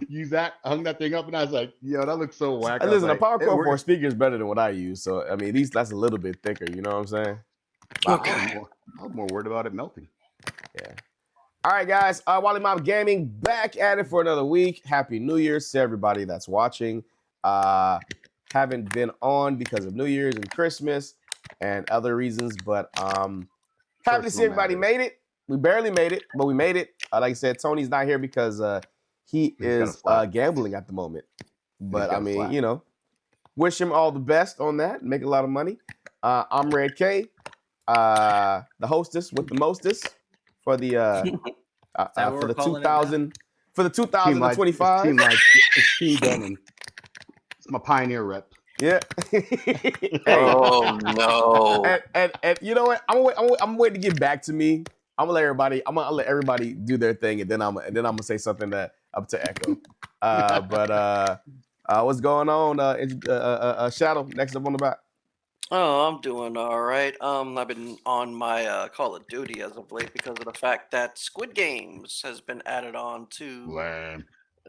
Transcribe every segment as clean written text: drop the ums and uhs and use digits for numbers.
use that, hung that thing up, and I was like, yo, that looks so whack. I was Listen, the like, power it cord for a works. speaker is better than what I use. So I mean, at least that's a little bit thicker. You know what I'm saying? Wow, Okay. I was more worried about it melting. Yeah. All right, guys. Wollie Mopped Gaming back at it for another week. Happy New Year's to everybody that's watching. Haven't been on because of New Year's and Christmas and other reasons, but happy to see Personal everybody matters. made it. We barely made it, but we made it. Like I said, Tony's not here because he He's got a is slap. gambling at the moment. But I got a mean, slap. you know, wish him all the best on that. Make a lot of money. I'm Red K, the hostess with the mostest for the that what for we're the calling it now? 2000 for the Team Light, 2025. it's Team Demon. It's my pioneer rep. Yeah. Hey, Oh no! and you know what? I'm waiting to get back to me. I'm gonna let everybody do their thing, and then I'm gonna say something that up to echo. But what's going on? Shadow, next up on the back. Oh, I'm doing all right. I've been on my Call of Duty as of late because of the fact that Squid Games has been added on to Lame.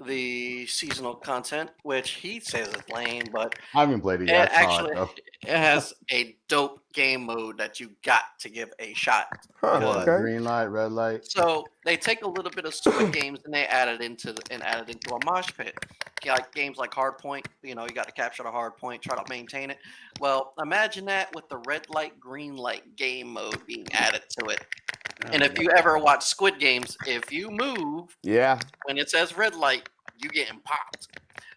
the seasonal content, which he says is lame, but I haven't played it it yet. I saw actually it, though. it has a dope game mode that you got to give a shot. Huh, What? okay. Green light, red light. So they take a little bit of Squid Games and they add it into a mosh pit. Like games like Hardpoint, you got to capture the hard point, try to maintain it. Well, imagine that with the red light, green light game mode being added to it. And if you ever watch Squid Games, if you move Yeah. when it says red light, you getting popped.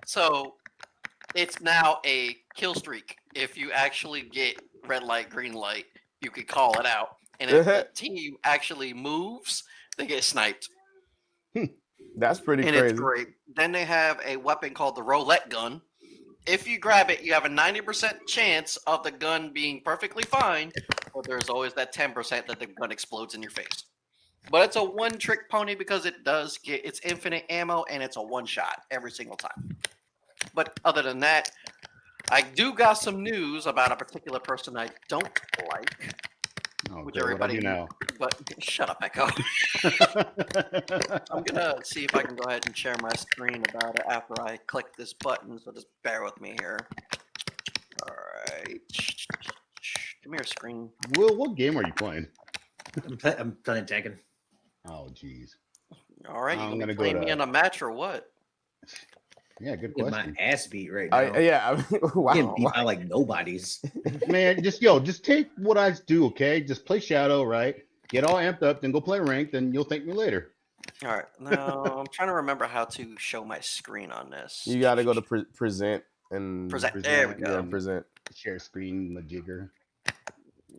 So it's now a kill streak. If you actually get red light, green light, you could call it out. And if the team actually moves, they get sniped. That's pretty And crazy. it's great. Then they have a weapon called the roulette gun. If you grab it, you have a 90% chance of the gun being perfectly fine, but there's always that 10% that the gun explodes in your face. But it's a one-trick pony because it's infinite ammo and it's a one-shot every single time. But other than that, I do got some news about a particular person I don't like. Oh, Which great. everybody What have you now? But shut up, Echo. I'm gonna see if I can go ahead and share my screen about it after I click this button. So just bear with me here. All right, come here, screen. Will, what game are you playing? I'm playing Tekken. Oh, jeez. All right, you I'm gonna gonna be go playing to- me in a match or what? Yeah, good Get my question. ass beat right now. Yeah. Wow. Getting beat by like nobody's. Man, just take what I do, okay? Just play Shadow, right? Get all amped up, then go play ranked, and you'll thank me later. All right, now I'm trying to remember how to show my screen on this. You got to go to present and Present. There we go. Yeah, present. Share screen, majigger.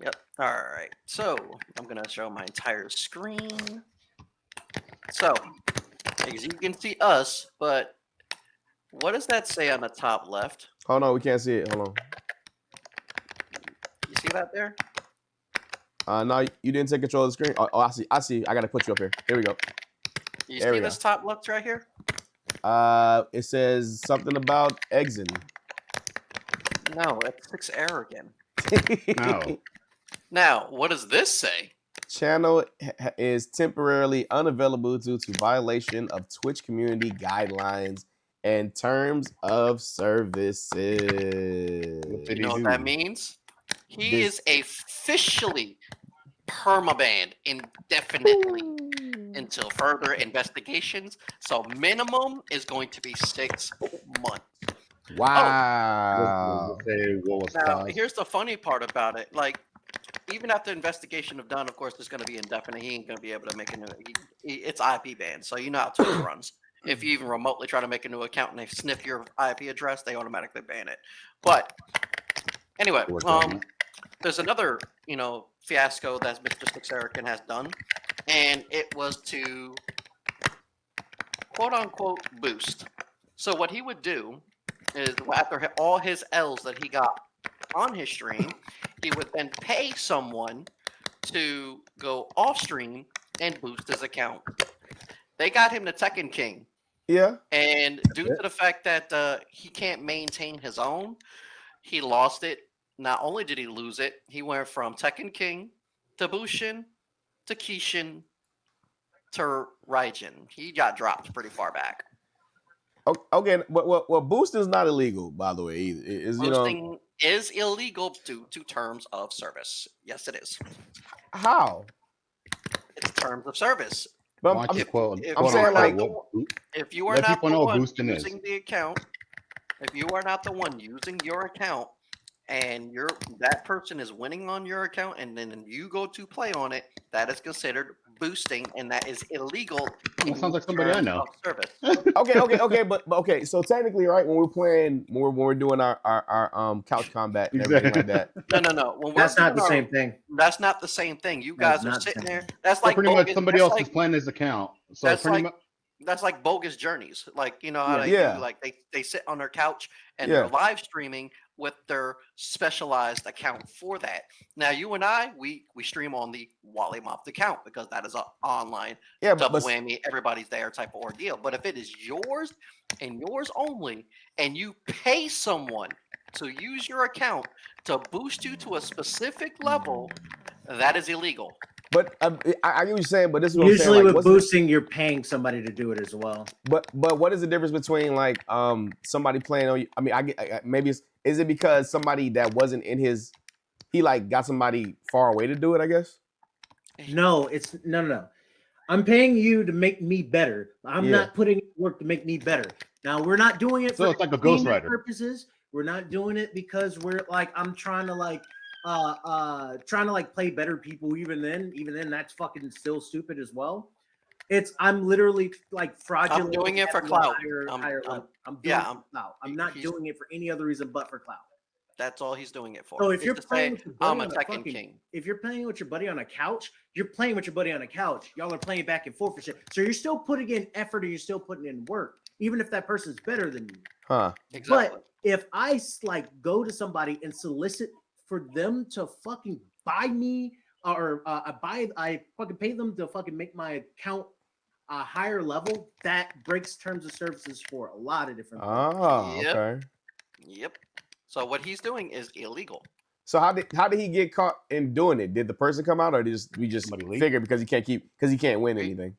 Yep. All right. So I'm gonna show my entire screen. So, as you can see us, but what does that say on the top left? Hold on, we can't see it. Hold on. You see that there? No, you didn't take control of the screen. Oh, I see. I got to put you up here. Here we go. You There we see go. this top left right here? It says something about exit. No, it clicks error again. Oh. Now, what does this say? Channel is temporarily unavailable due to violation of Twitch community guidelines and terms of services. Did You know what that means? He is officially permabanned indefinitely until further investigations. So minimum is going to be 6 months. Wow. Now, here's the funny part about it. Like, even after investigation of done, of course, it's going to be indefinite. He ain't going to be able to make a new. It's IP banned, so you know how Twitch runs. If you even remotely try to make a new account and they sniff your IP address, they automatically ban it. But anyway, there's another fiasco that Mr. Six Erican has done, and it was to quote unquote boost. So what he would do is after all his L's that he got on his stream, he would then pay someone to go off stream and boost his account. They got him the Tekken King. Yeah. And due to the fact that he can't maintain his own, he lost it. Not only did he lose it, he went from Tekken King to Bushin to Kishin to Raijin. He got dropped pretty far back. Okay, well, boosting is not illegal, by the way. Either. Is Boosting is illegal due to terms of service. Yes, it is. how? It's terms of service. But Why don't you quote I'm you saying, are like, not if you are let not people the know what one boosting is. using the account, if you are not the one using your account, and that person is winning on your account, and then you go to play on it, that is considered boosting, and that is illegal. That sounds like somebody I terms know. of service. okay, but okay. So technically, right, when we're playing, when we're doing our couch combat and everything like that. No. When That's we're not the doing same thing. That's not the same thing. You That is guys are not the sitting same there. thing. That's So like pretty much bogus. somebody That's else like is playing his account. So that's pretty like much that's like bogus journeys. Like you know how they Yeah. do. Like they sit on their couch and Yeah. they're live streaming with their specialized account for that. Now you and I, we stream on the Wollie Mopped account because that is an online Yeah, double but whammy, everybody's there type of ordeal. But if it is yours and yours only, and you pay someone to use your account to boost you to a specific level, that is illegal. But I get what you're saying, but this is what Usually I'm saying. Like, with boosting, you're paying somebody to do it as well. but what is the difference between like somebody playing on you? I mean, maybe is it because somebody that wasn't in his, he like got somebody far away to do it? I guess. No, it's no. I'm paying you to make me better. I'm not putting in work to make me better. Now we're not doing it So for it's like a Ghost entertainment Rider. purposes. We're not doing it because we're like I'm trying to play better people. Even then that's fucking still stupid as well. I'm literally like fraudulent. I'm doing it for clout. I'm doing yeah, it for clout. I'm not doing it for any other reason but for clout. That's all he's doing it for. So if Is you're to playing say, with your buddy I'm a on a Tekken fucking, king. if you're playing with your buddy on a couch, you're playing with your buddy on a couch. Y'all are playing back and forth for shit. So you're still putting in effort and you're still putting in work, even if that person's better than you. Huh. Exactly. But if I like go to somebody and solicit for them to fucking buy me or I fucking pay them to fucking make my account a higher level, that breaks terms of services for a lot of different things. Oh, Yep. okay. Yep. So what he's doing is illegal. So how did he get caught in doing it? Did the person come out, or we just Somebody leak? figured because he can't win anything?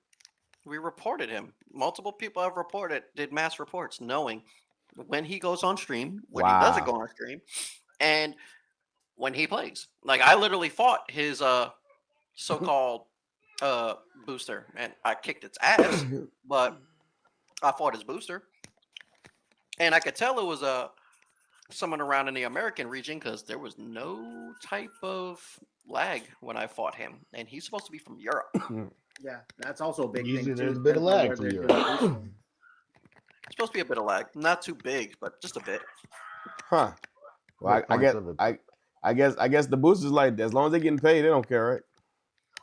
We reported him. Multiple people have did mass reports knowing when he goes on stream, when he doesn't go on stream, and when he plays. Like I literally fought his so-called booster, and I kicked its ass, but I fought his booster, and I could tell it was someone around in the American region because there was no type of lag when I fought him, and he's supposed to be from Europe. Yeah, that's also a big Usually thing. there's too, a bit of depending on lag where from they're Europe. doing It's supposed to be a bit of lag, not too big, but just a bit. Huh. Well, I guess the boosters like as long as they're getting paid, they don't care, right?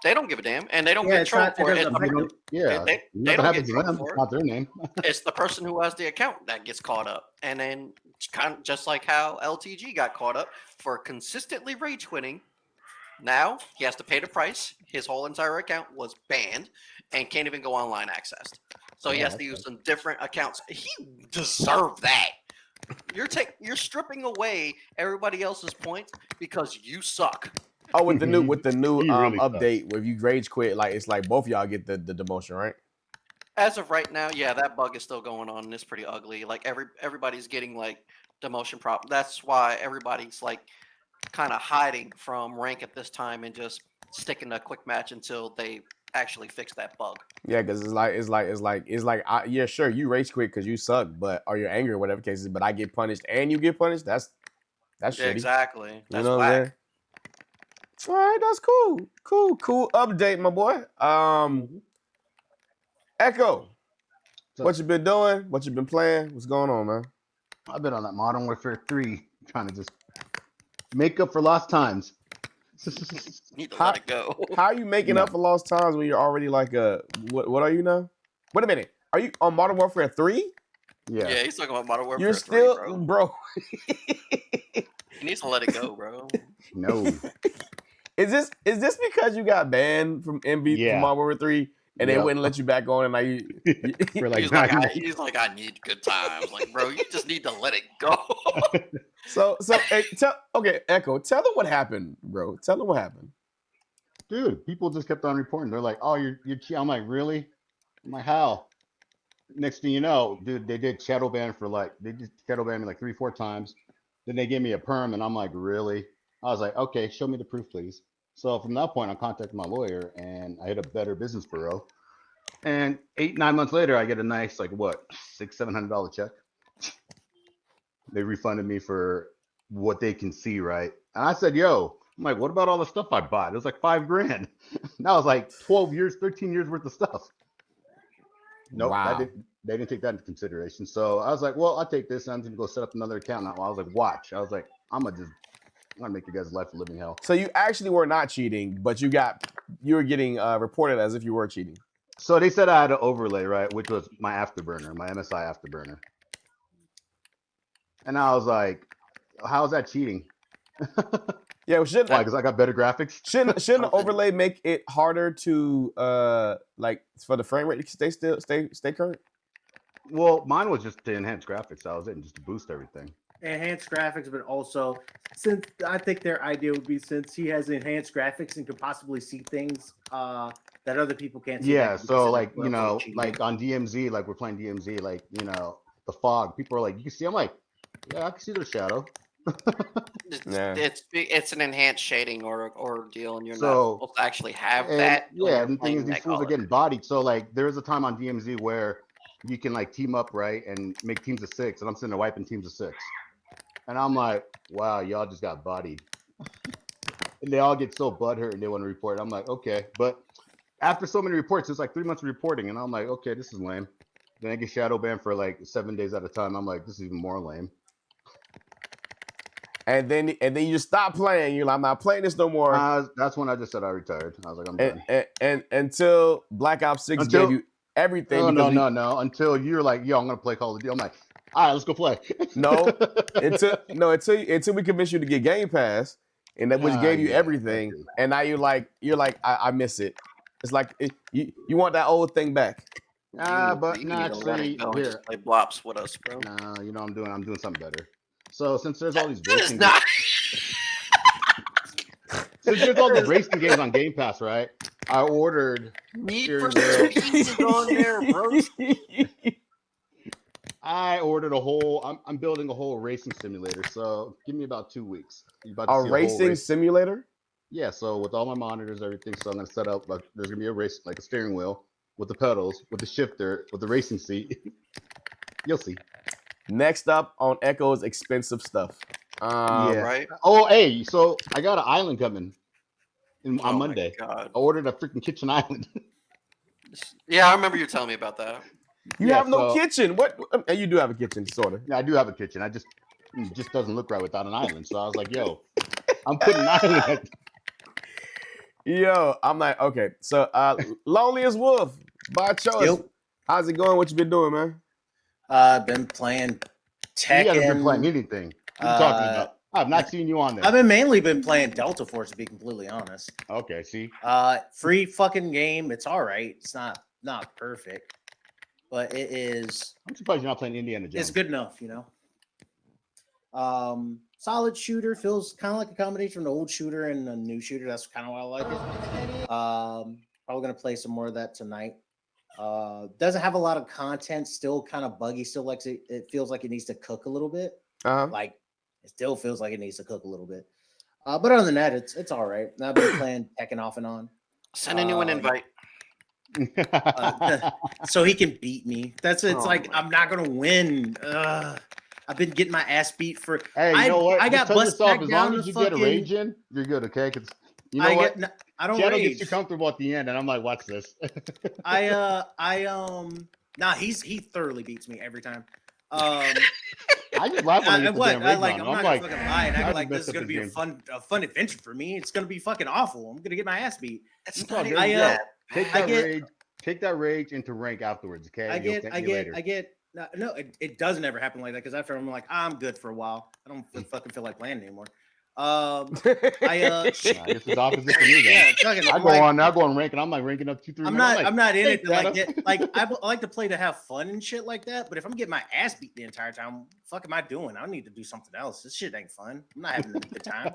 They don't give a damn, and they don't Yeah, get it's trolled not- for it it. doesn't It's affect the- Yeah, they nothing don't happens get to them. trolled It's for not their name. It's the person who has the account that gets caught up, and then it's kind of just like how LTG got caught up for consistently rage quitting. Now he has to pay the price. His whole entire account was banned and can't even go online accessed. So he has to use some different accounts. He deserved that. You're stripping away everybody else's points because you suck. Oh, with the new He really update, where if you rage quit, like it's like both of y'all get the demotion, right? As of right now, yeah, that bug is still going on and it's pretty ugly. Like everybody's getting like demotion prop. That's why everybody's like kind of hiding from rank at this time and just sticking a quick match until they actually fix that bug. Yeah, because yeah, sure, you rage quit because you suck, but or you're angry or whatever case is, but I get punished and you get punished. That's Yeah, shitty. exactly. That's you know what I'm saying? All right, that's cool update, my boy. Echo, what you been doing? What you been playing? What's going on, man? I've been on that Modern Warfare 3, trying to just make up for lost times. Need to let it go. How are you making up for lost times when you're already like what are you now? Wait a minute. Are you on Modern Warfare 3? Yeah. Yeah, he's talking about Modern Warfare. You're 3, still, bro. He needs to let it go, bro. No. Is this because you got banned from MV from Modern Warfare 3 and they wouldn't let you back on and now you he's like, I need good times. Like, bro, you just need to let it go. So Echo, tell them what happened, bro. Tell them what happened. Dude, people just kept on reporting. They're like, "Oh, you're cheating." I'm like, "Really?" I'm like, "How?" next thing you know, dude, they did shadow ban me like 3, 4 times. Then they gave me a perm, and I'm like, really? I was like, okay, show me the proof, please. So from that point, I contacted my lawyer, and I hit a Better Business Bureau. And 8, 9 months later, I get a nice like what $600, $700 check. They refunded me for what they can see, right? And I said, yo, I'm like, what about all the stuff I bought? It was like $5,000. That was like 12 years, 13 years worth of stuff. Nope, Wow. they didn't take that into consideration. So I was like, well, I'll take this. And I'm gonna go set up another account now. I was like, watch. I was like, I'm gonna make you guys' life a living hell. So you actually were not cheating, but you were getting reported as if you were cheating. So they said I had an overlay, right, which was my afterburner, my MSI afterburner. And I was like, how is that cheating? Yeah, shouldn't Why? Because I got better graphics. shouldn't the overlay make it harder to like for the frame rate to stay current? Well, mine was just to enhance graphics. That was it, and just to boost everything. Enhanced graphics, but also since I think their idea would be since he has enhanced graphics and could possibly see things that other people can't see. Yeah, that could be so considered like cheating. like on DMZ, like we're playing DMZ, like the fog. People are like, you can see. I'm like, yeah, I can see the shadow. Yeah. It's an enhanced shading or deal, and you're not So supposed to actually have and that. when yeah, you're and the thing playing is, these that fools are color. getting bodied. So like, there was a time on DMZ where you can like team up, right, and make teams of 6, and I'm sitting there wiping teams of 6, and I'm like, wow, y'all just got bodied, and they all get so butthurt and they want to report. I'm like, okay, but after so many reports, it's like 3 months of reporting, and I'm like, okay, this is lame. Then I get shadow banned for like 7 days at a time. I'm like, this is even more lame. And then you just stop playing. You're like, I'm not playing this no more. That's when I just said I retired. I was like, I'm done. And until Black Ops 6 gave you everything. No. Until you're like, yo, I'm gonna play Call of Duty. I'm like, all right, let's go play. until we convinced you to get Game Pass, and that which gave you everything, and now you're like, I miss it. It's like you want that old thing back. But you no, need to let actually, it go and here, just play Blops with us, bro. nah, you know I'm doing something better. So since there's all these That is racing, not. since there's all these racing games on Game Pass, right? I ordered Need steering for wheel. Speed is on there, bro. I ordered a whole. I'm building a whole racing simulator. So give me about 2 weeks. You're about to A see racing simulator? Yeah. So with all my monitors, everything. So I'm gonna set up like there's gonna be a race, like a steering wheel with the pedals, with the shifter, with the racing seat. You'll see. Next up on Echo's expensive stuff. Yeah. Right? Oh, hey. So I got an island coming on Oh my Monday. God. I ordered a freaking kitchen island. Yeah, I remember you telling me about that. You Yeah, have no so- kitchen. What? You do have a kitchen, sort of. Yeah, I do have a kitchen. It just doesn't look right without an island. So I was like, yo, I'm putting an island. Yo, I'm like, okay. So, Lonely as Wolf by choice. Yep. How's it going? What you been doing, man? I've been playing Tekken. You haven't been playing anything. What are you talking about? I've not seen you on there. I've mainly been playing Delta Force, to be completely honest. Okay, see. Free fucking game. It's all right. It's not perfect, but it is. I'm surprised you're not playing Indiana Jones. It's good enough, you know. Solid shooter, feels kind of like a combination of an old shooter and a new shooter. That's kind of why I like it. Probably gonna play some more of that tonight. Doesn't have a lot of content. Still kind of buggy. Still likes it. It feels like it needs to cook a little bit. Like it still feels like it needs to cook a little bit. But other than that, it's all right. I've been playing Tekken off and on. Send anyone an invite. So he can beat me. It's Oh like my I'm not gonna win. I've been getting my ass beat for. Hey, you know what? I got Just tell bust yourself, back as down long as to you get a fucking. rage in, you're good, okay? Because you know what? I don't Shadow rage. gets too comfortable at the end, and I'm like, watch this. Nah, he thoroughly beats me every time. I just laugh when I get the damn rage I'm on. not I'm gonna like, fucking lie and I act just like this messed is up gonna this be game. a fun adventure for me. It's gonna be fucking awful. I'm gonna get my ass beat. It's Oh, not there even you that go. Take bad. that Take that rage into rank afterwards, okay? I You'll thank me later. no, it doesn't ever happen like that because after I'm like, I'm good for a while. I don't fucking feel like playing anymore. I guess it's opposite for me then. Yeah, fucking, I go on rank, and I'm like ranking up 2, 3. I'm minutes. not in "Hey, it to like Shadow." get like I like to play to have fun and shit like that. But if I'm getting my ass beat the entire time, fuck am I doing? I need to do something else. This shit ain't fun. I'm not having a good time.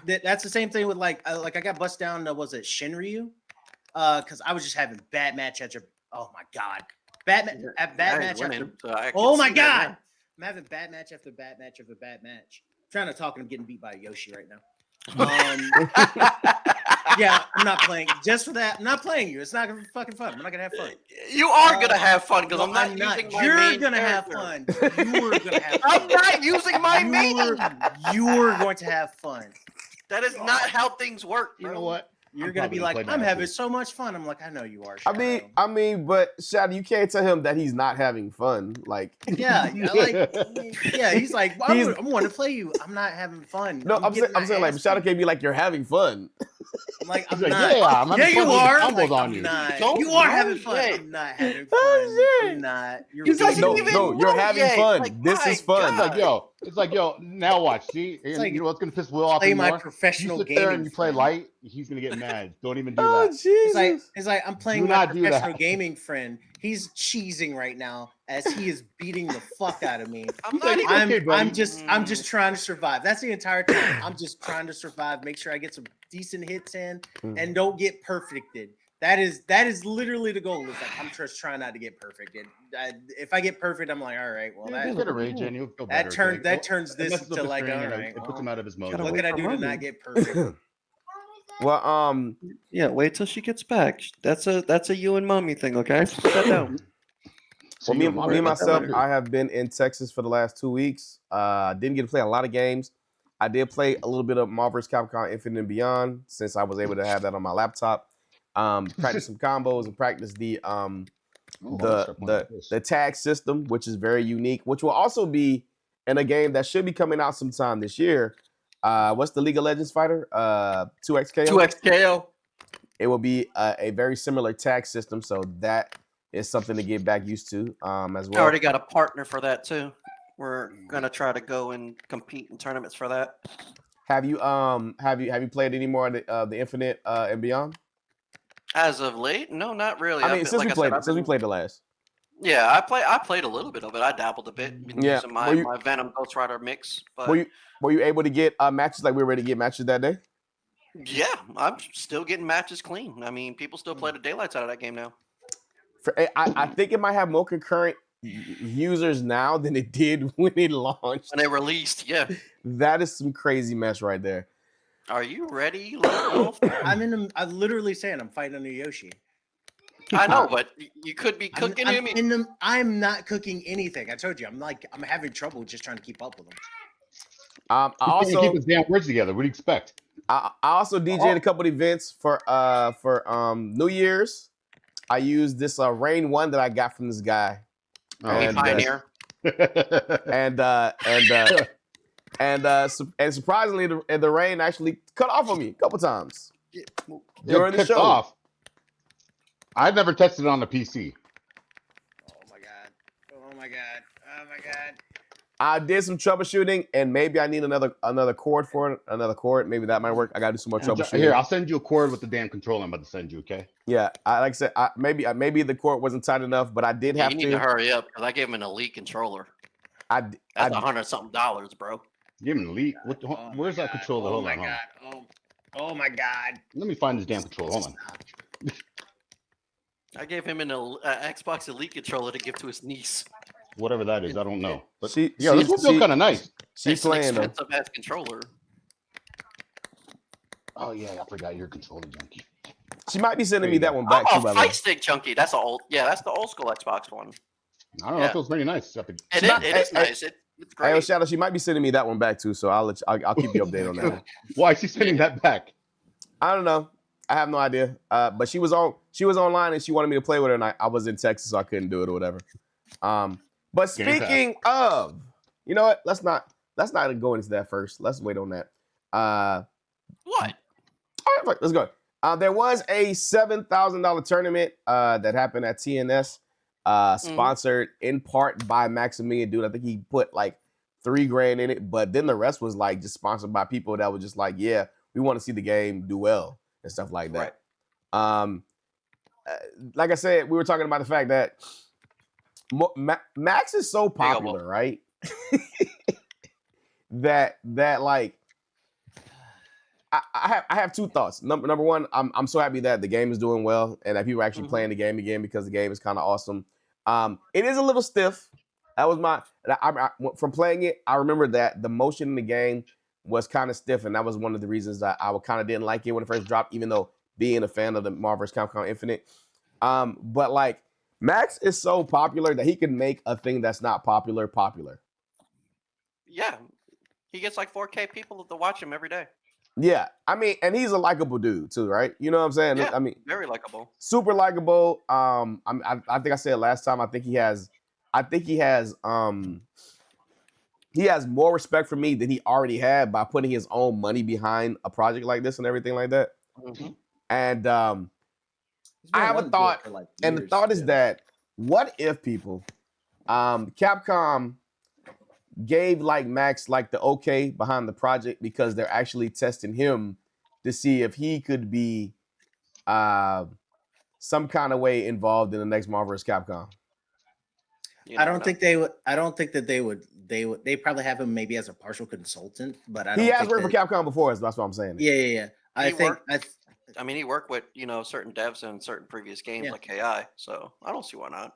That's the same thing with like I got bust down. Was it Shinryu? Because I was just having bad match Oh my god, Batman! At bad Yeah, match he's winning, after. so I can Oh my see that god, now. I'm having bad match after bad match after bad match. I'm trying to talk and I'm getting beat by Yoshi right now. Yeah, I'm not playing just for that. I'm not playing you. It's not gonna be fucking fun. I'm not gonna have fun. You are gonna have fun because No, I'm not using my You're main gonna have character. fun. You're gonna have fun. I'm not using my main. You're going to have fun. That is not how things work, You bro. know what? You're I'm gonna be probably gonna like, play I'm now, having too. so much fun. I'm like, I know you are. I Shadow. mean, but Shadow, you can't tell him that he's not having fun. Like, Yeah, he's like, well, He's- I want to play you. I'm not having fun. no, I'm getting saying my like ass Shadow beat. can't be like, you're having fun. I'm like, I'm He's like, not. yeah, I'm having Yeah, fun you doing are. combos Like, on I'm you. not. Don't You are know having fun. yet. I'm not having Oh, fun. shit. I'm not. You're He doesn't beating even me. No, you're know having yet. fun. Like, This my is fun. God. It's like, yo, now watch. See? And like you know what's going to piss Will off play even my more? You professional sit there gaming and you play friend. light, he's going to get mad. Don't even do Oh, that. Jesus. It's like I'm playing Do my not do that. professional gaming friend. He's cheesing right now as he is beating the fuck out of me. I'm He's not like, even. okay, buddy. I'm just trying to survive. That's the entire time. I'm just trying to survive, make sure I get some decent hits in and don't get perfected. That is literally the goal. Is like I'm just trying not to get perfected. If I get perfect, I'm like, all right, well Yeah, just get a rage in. He'll feel better. that turns It this messes up into his like, stream all and right, it puts well, him out of his Gotta mojo. what wait can I for do to Mommy. not get perfect? Well, Yeah, wait till she gets back. That's a you and mommy thing, okay? Put that down. So well, you me and and myself, later. I have been in Texas for the last 2 weeks. Didn't get to play a lot of games. I did play a little bit of Marvel vs. Capcom Infinite and Beyond since I was able to have that on my laptop. Practice some combos and practice the tag system, which is very unique, which will also be in a game that should be coming out sometime this year. What's the League of Legends fighter? 2XKO. 2XKO. It will be a very similar tag system, so that is something to get back used to as I well. already got a partner for that too. We're gonna try to go and compete in tournaments for that. Have you played any more of the Infinite and Beyond? As of late, no, not really. I mean, since we played the last. Yeah, I played a little bit of it. I dabbled a bit. Been using my Venom Ghost Rider mix. But were you able to get matches like we were ready to get matches that day? yeah, I'm still getting matches clean. I mean, people still play the daylights out of that game now. I think it might have more concurrent users now than it did when it launched. When they released, yeah. That is some crazy mess right there. Are you ready, Wolf? I'm literally saying I'm fighting a new Yoshi. I know, but you could be cooking him. I'm not cooking anything. I told you, I'm having trouble just trying to keep up with him. I also keep his damn words together. What do you expect? I also DJ'd a couple of events for New Year's. I used this Rain 1 that I got from this guy. Pioneer. And surprisingly, the rain actually cut off on me a couple times during the show. Off. I've never tested it on the PC. Oh my god! Oh my god! Oh my god! I did some troubleshooting, and maybe I need another cord for it. Another cord, maybe that might work. I gotta do some more troubleshooting. Here, I'll send you a cord with the damn controller I'm about to send you. Okay? Yeah, like I said, maybe the cord wasn't tight enough, but I did have you need to hurry up because I gave him an elite controller. That's $100-something, bro. Give him an elite. Where's that controller? Hold on. Oh my god! Let me find this damn controller. Hold on. I gave him an Xbox Elite controller to give to his niece. Whatever that is, I don't know. But this one feels kind of nice. She's playing an expensive ass controller. Oh yeah, I forgot your controller junkie. She might be sending me that one back too. By the way, fight stick junkie. That's the old school Xbox one. I don't know. It feels pretty nice. It is nice. It's great. Hey, Shadow, she might be sending me that one back too. So I'll keep you updated on that. Why is she sending that back? I don't know. I have no idea. But she was online and she wanted me to play with her, and I was in Texas, so I couldn't do it or whatever. But speaking of, you know what? Let's not go into that first. Let's wait on that. What? All right, let's go. There was a $7,000 tournament that happened at TNS, sponsored in part by Maximilian Dude. I think he put like $3,000 in it, but then the rest was like just sponsored by people that were just like, yeah, we want to see the game do well and stuff like that. Right. Like I said, we were talking about the fact that Max is so popular, right? that like I have two thoughts. Number one, I'm so happy that the game is doing well and that people are actually playing the game again because the game is kind of awesome. It is a little stiff. That was from playing it. I remember that the motion in the game was kind of stiff, and that was one of the reasons that I kind of didn't like it when it first dropped. Even though being a fan of the Marvel vs. Capcom Infinite, but like Max is so popular that he can make a thing that's not popular. Yeah, he gets like 4K people to watch him every day. Yeah, I mean, and he's a likable dude too, right? You know what I'm saying? Yeah, I mean, very likable. super likable. I think I said it last time. I think he has more respect for me than he already had by putting his own money behind a project like this and everything like that. And I have a thought, and the thought is that what if people, Capcom gave like Max like the okay behind the project because they're actually testing him to see if he could be some kind of way involved in the next Marvel vs. Capcom. I don't think they would. I don't think that they would. They probably have him maybe as a partial consultant, but he has worked for Capcom before. That's what I'm saying. Yeah. I mean, he worked with certain devs in certain previous games like KI, so I don't see why not.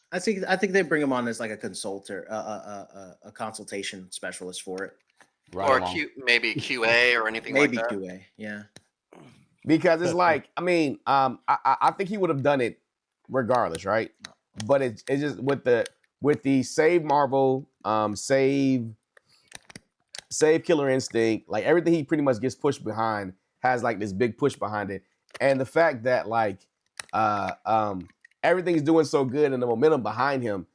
I think they bring him on as like a consultant, a consultation specialist for it, or maybe QA or anything like that. Maybe QA, yeah. Because it's like, I mean, I think he would have done it regardless, right? But it's just with the save Marvel, save Killer Instinct, like everything he pretty much gets pushed behind has like this big push behind it, and the fact that like everything's doing so good and the momentum behind him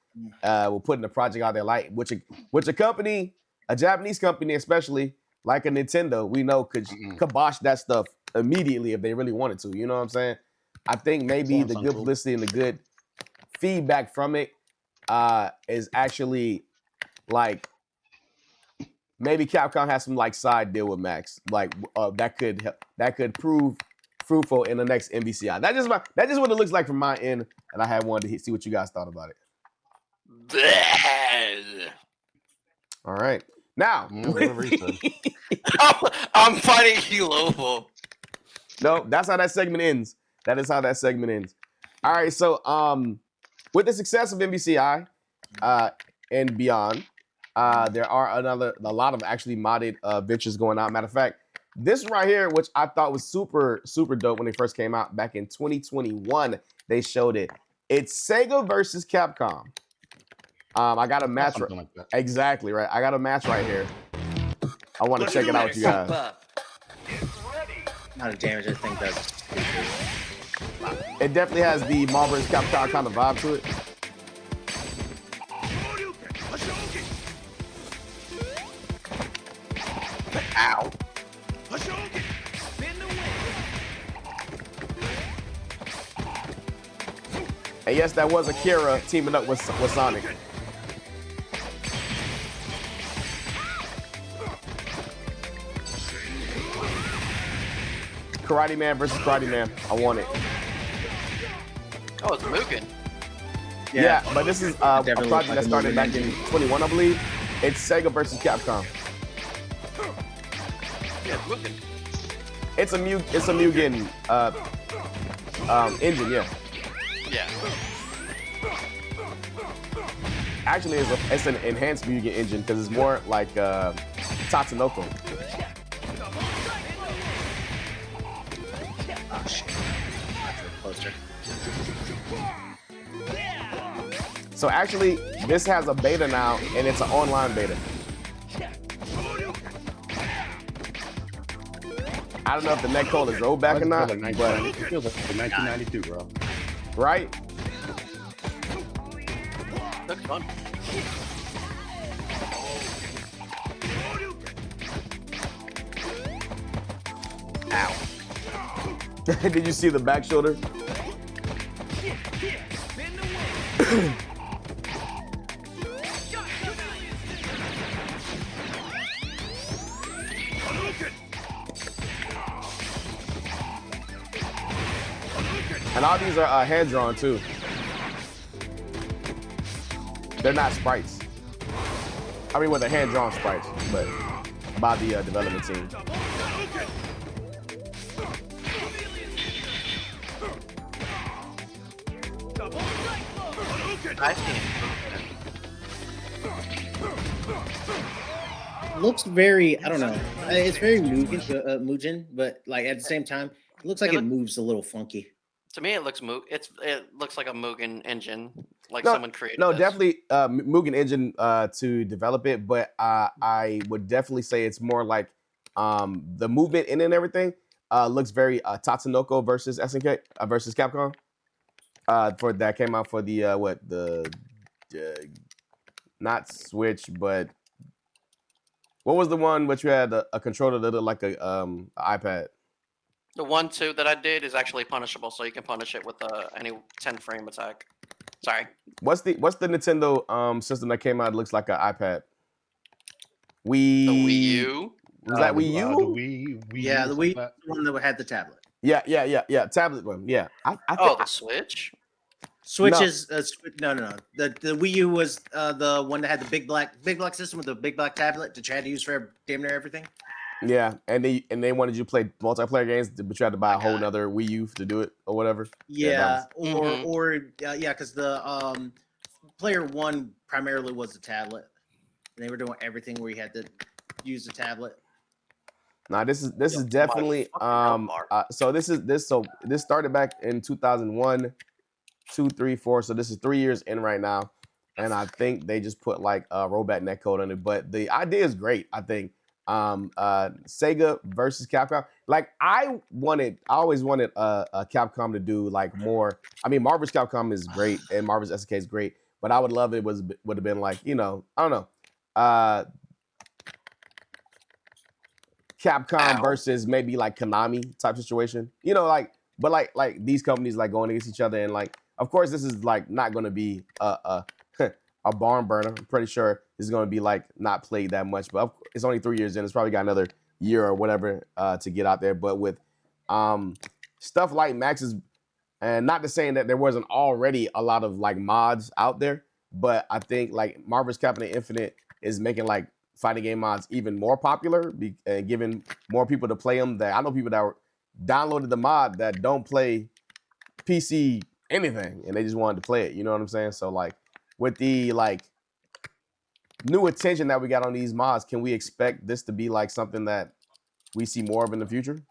will putting the project out there, like which a company, a Japanese company especially, like a Nintendo, we know could kibosh that stuff immediately if they really wanted to. You know what I'm saying? I think maybe the good publicity and the good feedback from it is actually like maybe Capcom has some like side deal with Max, like that could prove fruitful in the next MVCI. That's just what it looks like from my end, and I had wanted to see what you guys thought about it. All right, now I'm fighting you, Lobo. No, that's how that segment ends. That is how that segment ends. All right, so with the success of MVCI and beyond, there are a lot of actually modded ventures going out. Matter of fact, this right here, which I thought was super, super dope when they first came out back in 2021, they showed it. It's Sega versus Capcom. I got a match. Like exactly, right? I got a match right here. I want to check it out with you guys. Not a damage, I think that's. It definitely has the Marvel vs. Capcom kind of vibe to it. Ow. And yes, that was Akira teaming up with Sonic. Karate Man versus Karate Man. I want it. Oh, it's Mugen. Yeah, but this is a project that started back in 21, I believe. It's Sega versus Capcom. Yeah, it's Mugen. It's a Mugen engine, yeah. Yeah. Actually, it's an enhanced Mugen engine because it's more like Tatsunoko. Oh shit! Closer. So actually, this has a beta now, and it's an online beta. I don't know if the netcode is rolled back or not, but it feels like 1992, bro. Right? Looks fun. Ow. Did you see the back shoulder? And all these are hand-drawn too. They're not sprites. I mean, well, they're hand-drawn sprites, but by the development team. I see improvement. Looks very, I don't know. It's very Mugen, but like at the same time, it looks like it moves a little funky. To me, it looks it looks like a Mugen engine, like No, someone created. No, this. definitely Mugen engine to develop it, but I would definitely say it's more like the movement in it and everything looks very Tatsunoko versus SNK versus Capcom. For that came out for the not Switch, but what was the one which you had a controller that looked like a iPad? The 1-2 that I did is actually punishable, so you can punish it with any 10-frame attack. Sorry. What's the Nintendo system that came out that looks like an iPad? The Wii U. Was that Wii U? The Wii Yeah, U, the something Wii like that. one that had the tablet. Yeah. Tablet one. Yeah. I think The Switch. Switch No. is no. The Wii U was the one that had the big black system with the big black tablet that you had to use for damn near everything. Yeah, and they wanted you to play multiplayer games, but you had to buy a whole nother Wii U to do it or whatever. Yeah, Mhm. or because the player one primarily was the tablet, and they were doing everything where you had to use the tablet. Now this is Yo, definitely so this started back in 2001, 2, 3, 4. So this is 3 years in right now, and I think they just put like a rollback netcode on it. But the idea is great. I think Sega versus Capcom. Like I always wanted Capcom to do like more. I mean, Marvel's Capcom is great and Marvel's SNK is great, but I would love it would have been like I don't know. Capcom versus maybe like Konami type situation, but like these companies like going against each other, and like of course this is like not going to be a barn burner. I'm pretty sure this is going to be like not played that much, but it's only 3 years in. It's probably got another year or whatever to get out there. But with stuff like Max's, and not to saying that there wasn't already a lot of like mods out there, but I think like Marvel's Captain Infinite is making like fighting game mods even more popular and giving more people to play them. That I know people that downloaded the mod that don't play PC anything, and they just wanted to play it. You know what I'm saying? So like with the like new attention that we got on these mods, can we expect this to be like something that we see more of in the future?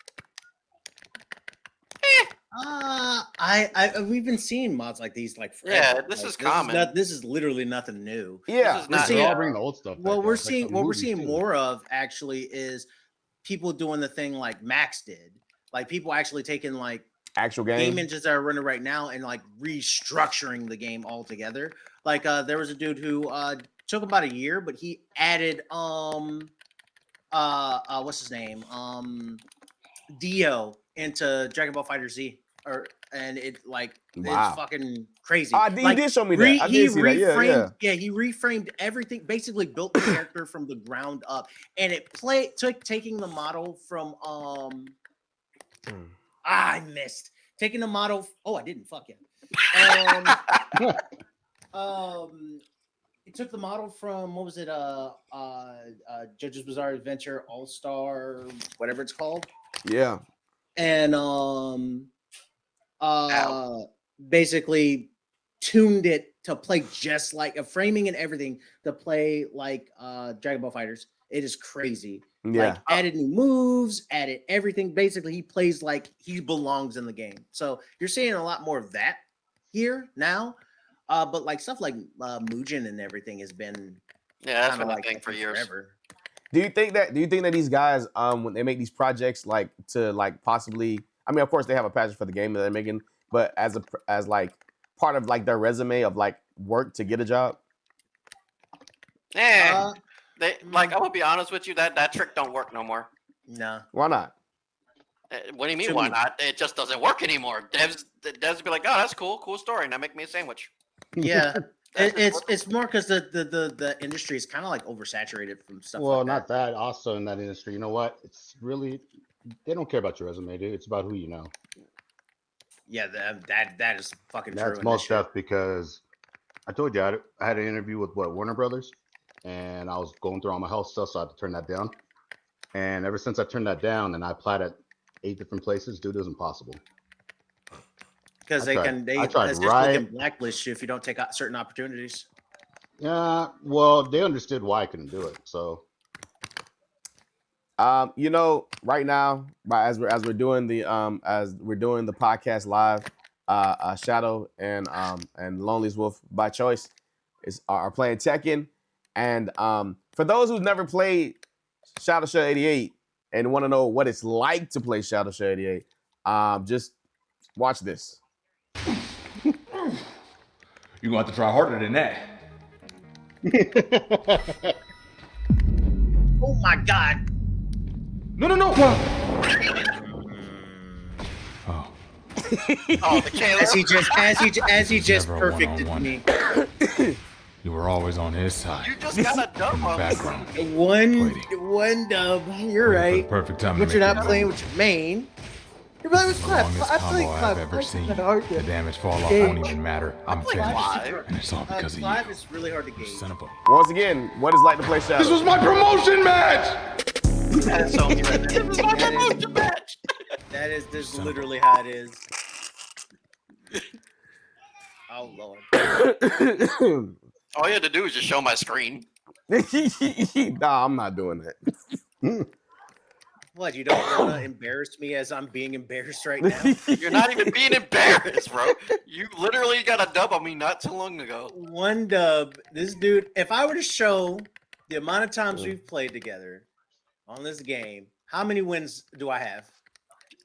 We've been seeing mods like these like forever. Yeah, this is common. This is literally nothing new. Yeah, This is not. They're all bringing the old stuff. What we're back, like seeing more of actually is people doing the thing like Max did. Like people actually taking like actual game engines that are running right now and like restructuring the game altogether. Like there was a dude who took about a year, but he added what's his name? Dio into Dragon Ball Fighter Z. And it like it's fucking crazy. You did show me that. I did see that. Yeah. He reframed everything, basically built the character from the ground up, and it taking the model from I missed taking the model. Oh, I didn't. Fuck yeah. It took the model from what was it? JoJo's Bizarre Adventure All Star, whatever it's called. Yeah. And basically tuned it to play just like a framing and everything to play like Dragon Ball Fighters. It is crazy. Yeah. Like added new moves, added everything. Basically, he plays like he belongs in the game. So you're seeing a lot more of that here now. But like stuff like Mugen and everything has been that's been a thing for years. Forever. Do you think that these guys when they make these projects like to like possibly, I mean of course they have a passion for the game that they're making, but as like part of like their resume of like work to get a job? They like I'm gonna be honest with you, that trick don't work no more. No. Why not? What do you mean why not? It just doesn't work anymore. Devs be like, oh, that's cool story. Now make me a sandwich. Yeah. It's more because the industry is kind of like oversaturated from stuff. Well, like not that. Also in that industry, you know what? It's really they don't care about your resume, dude. It's about who you know. Yeah, that is fucking true. That's most stuff because I told you I had an interview with Warner Brothers, and I was going through all my health stuff, so I had to turn that down. And ever since I turned that down, and I applied at 8 different places, dude, it was impossible. because I tried essentially right. can blacklist you if you don't take out certain opportunities. Yeah, well, they understood why I couldn't do it. So Right now, as we're doing the podcast live, Shadow and Lonely's Wolf by choice are playing Tekken, and for those who've never played Shadow Show 88 and want to know what it's like to play Shadow Show 88, just watch this. You're gonna have to try harder than that. Oh my god! No. Oh, the Caleb. As he just Never perfected one-on-one. me. You were always on his side. You just got a dump In the on me. background. One dub. You're Waiting right. for the perfect time But to you're make not it playing boom. with your main. You're playing with The Clive. longest I play combo Clive. I've ever seen. That's hard The to- damage fall off Yeah. won't even matter. I'm Clive. finished. And it's all because of Clive you. is really hard to gauge. Son of a... Once again, what it's like to play Shadow. This was my promotion match! That's so good. This is my That is- promotion match. This is Son of a- literally how it is. Oh lord. All you had to do is just show my screen. Nah, I'm not doing that. What, you don't want to embarrass me as I'm being embarrassed right now? You're not even being embarrassed, bro. You literally got a dub on me not too long ago. One dub. This dude, if I were to show the amount of times we've played together on this game, how many wins do I have?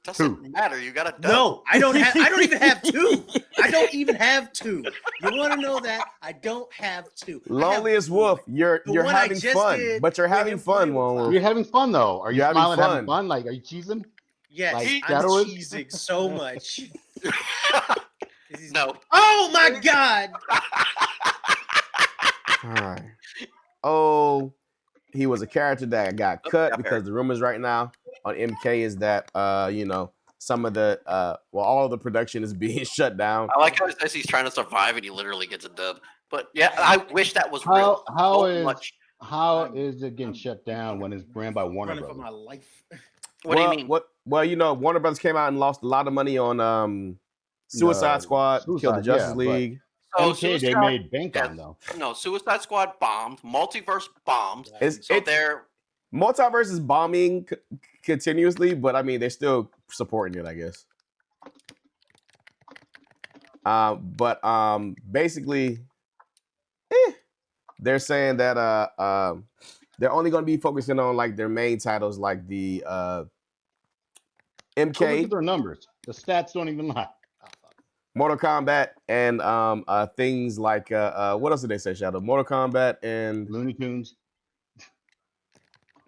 Doesn't matter. You got a dub. No, I don't even have two. I don't even have two. You want to know that? I don't have two. I have Loneliest one. Wolf, you're The one I having just fun, did but you're with having him fun, playing with Lone Wolf. you're having fun though. Are you You're having smiling, fun. having fun? Like, are you cheesing? Yes, Like, I'm Shadow is? cheesing so much. No. Oh my god! All right. Oh, he was a character that got cut yeah, because the rumors right now on MK is that some of the all of the production is being shut down. I like how he says he's trying to survive and he literally gets a dub. But yeah, I wish that was real. How so is much. it getting shut down when it's ran by Warner Running for Brothers? my life. What do you mean? Warner Brothers came out and lost a lot of money on Suicide Squad, Killed the Suicide, Justice yeah, but- League. So MK, they Suicide- made bank yeah. on though. No, Suicide Squad bombed. Multiverse bombed. It's So they're Multiverse is bombing continuously, but I mean they're still supporting it, I guess. Basically, they're saying that they're only going to be focusing on like their main titles, like the Go look MK, at their numbers. The stats don't even lie. Mortal Kombat, and things like what else did they say? Shadow, Mortal Kombat, and Looney Tunes.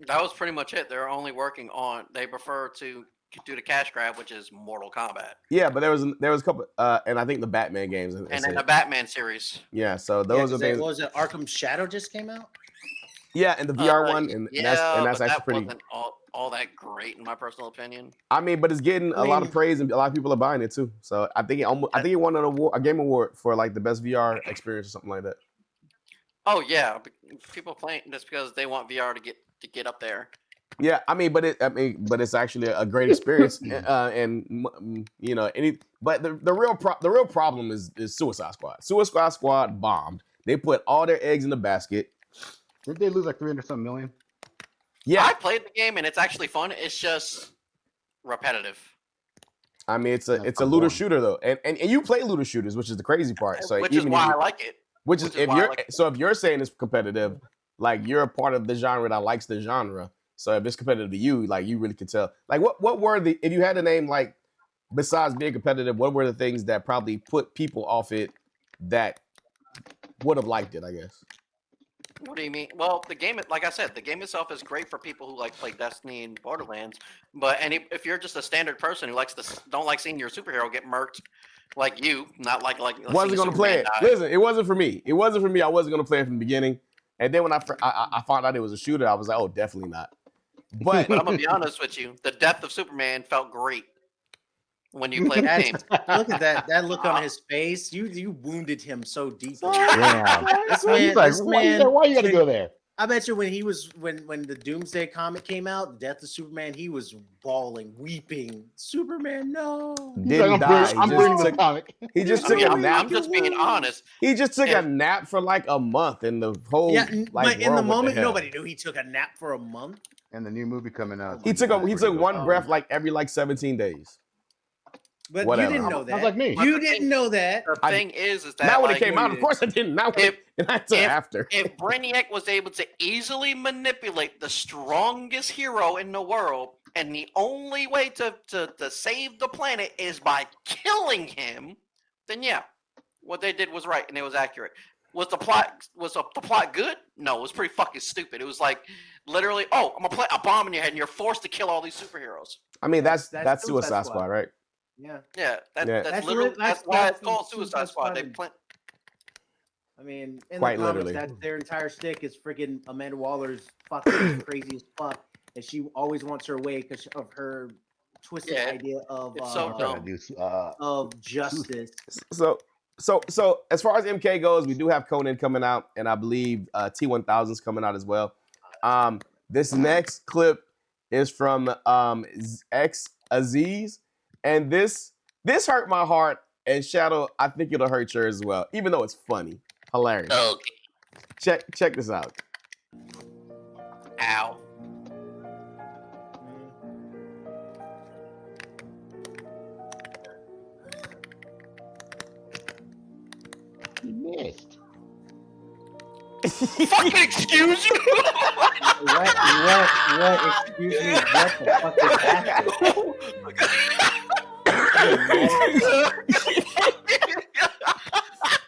that was pretty much it. They're only working on. They prefer to do the cash grab, which is Mortal Kombat, yeah, but there was a couple, and I think the Batman games, and then the Batman series. yeah. So those are things. What was it? Arkham Shadow just came out. Yeah, and the VR one, and that's but actually that pretty. wasn't all that great in my personal opinion. I mean, but it's getting a lot of praise, and a lot of people are buying it too. So I think it won an award, a game award for like the best VR experience or something like that. Oh yeah, people playing just because they want VR to get up there. Yeah, but it's actually a great experience, but the real problem is Suicide Squad. Suicide Squad bombed. They put all their eggs in the basket. Did they lose like 300-something million? Yeah, I played the game and it's actually fun. It's just repetitive. I mean it's a looter shooter though, and you play looter shooters, which is the crazy part. So Which is why I like it. If you're saying it's competitive, like you're a part of the genre that likes the genre. So if it's competitive to you, like you really can tell. Like what were if you had to name like besides being competitive, what were the things that probably put people off it that would have liked it, I guess? What do you mean? Well, the game, like I said, the game itself is great for people who like play Destiny and Borderlands. But if you're just a standard person who don't like seeing your superhero get murked, like you, not like wasn't gonna play it. Listen, it wasn't for me. It wasn't for me. I wasn't gonna play it from the beginning. And then when I found out it was a shooter, I was like, oh, definitely not. But I'm gonna be honest with you, the death of Superman felt great when you played the game. Look at that look on his face. You wounded him so deeply. Yeah. This He's like, why you gotta go there? I bet you when he was when the Doomsday comic came out, the Death of Superman, he was bawling, weeping. Superman, no. He's like, Didn't die. I'm bringing the comic. He just I took mean, a I'm nap. just being honest. He just took a And- nap for like a month, and the whole Yeah, like but in the world went to moment, hell. nobody knew he took a nap for a month. And the new movie coming out. He took one breath like every 17 days. But Whatever. you didn't know Sounds that. like me. You didn't know that. The thing is that Not when like, it came out, of course I didn't. Not when after. if Brainiac was able to easily manipulate the strongest hero in the world, and the only way to save the planet is by killing him, then yeah, what they did was right and it was accurate. Was the plot good? No, it was pretty fucking stupid. It was like literally, oh, I'm gonna plant a bomb in your head and you're forced to kill all these superheroes. I mean, that's That's Suicide Squad, right? Yeah. Yeah, Yeah. that's literally that's why it's called Suicide Squad. They and- plant. I mean, in Quite the comics, literally. that their entire stick is freaking Amanda Waller's fucking crazy as fuck, and she always wants her way because of her twisted Yeah, idea of it's so dumb. of justice. So as far as MK goes, we do have Conan coming out, and I believe T1000 is coming out as well. This next clip is from X Aziz, and this hurt my heart. And Shadow, I think it'll hurt yours as well, even though it's funny, hilarious. Okay. Check this out. Ow. He missed. Fucking excuse you. What? Excuse me. What the fuck is happening?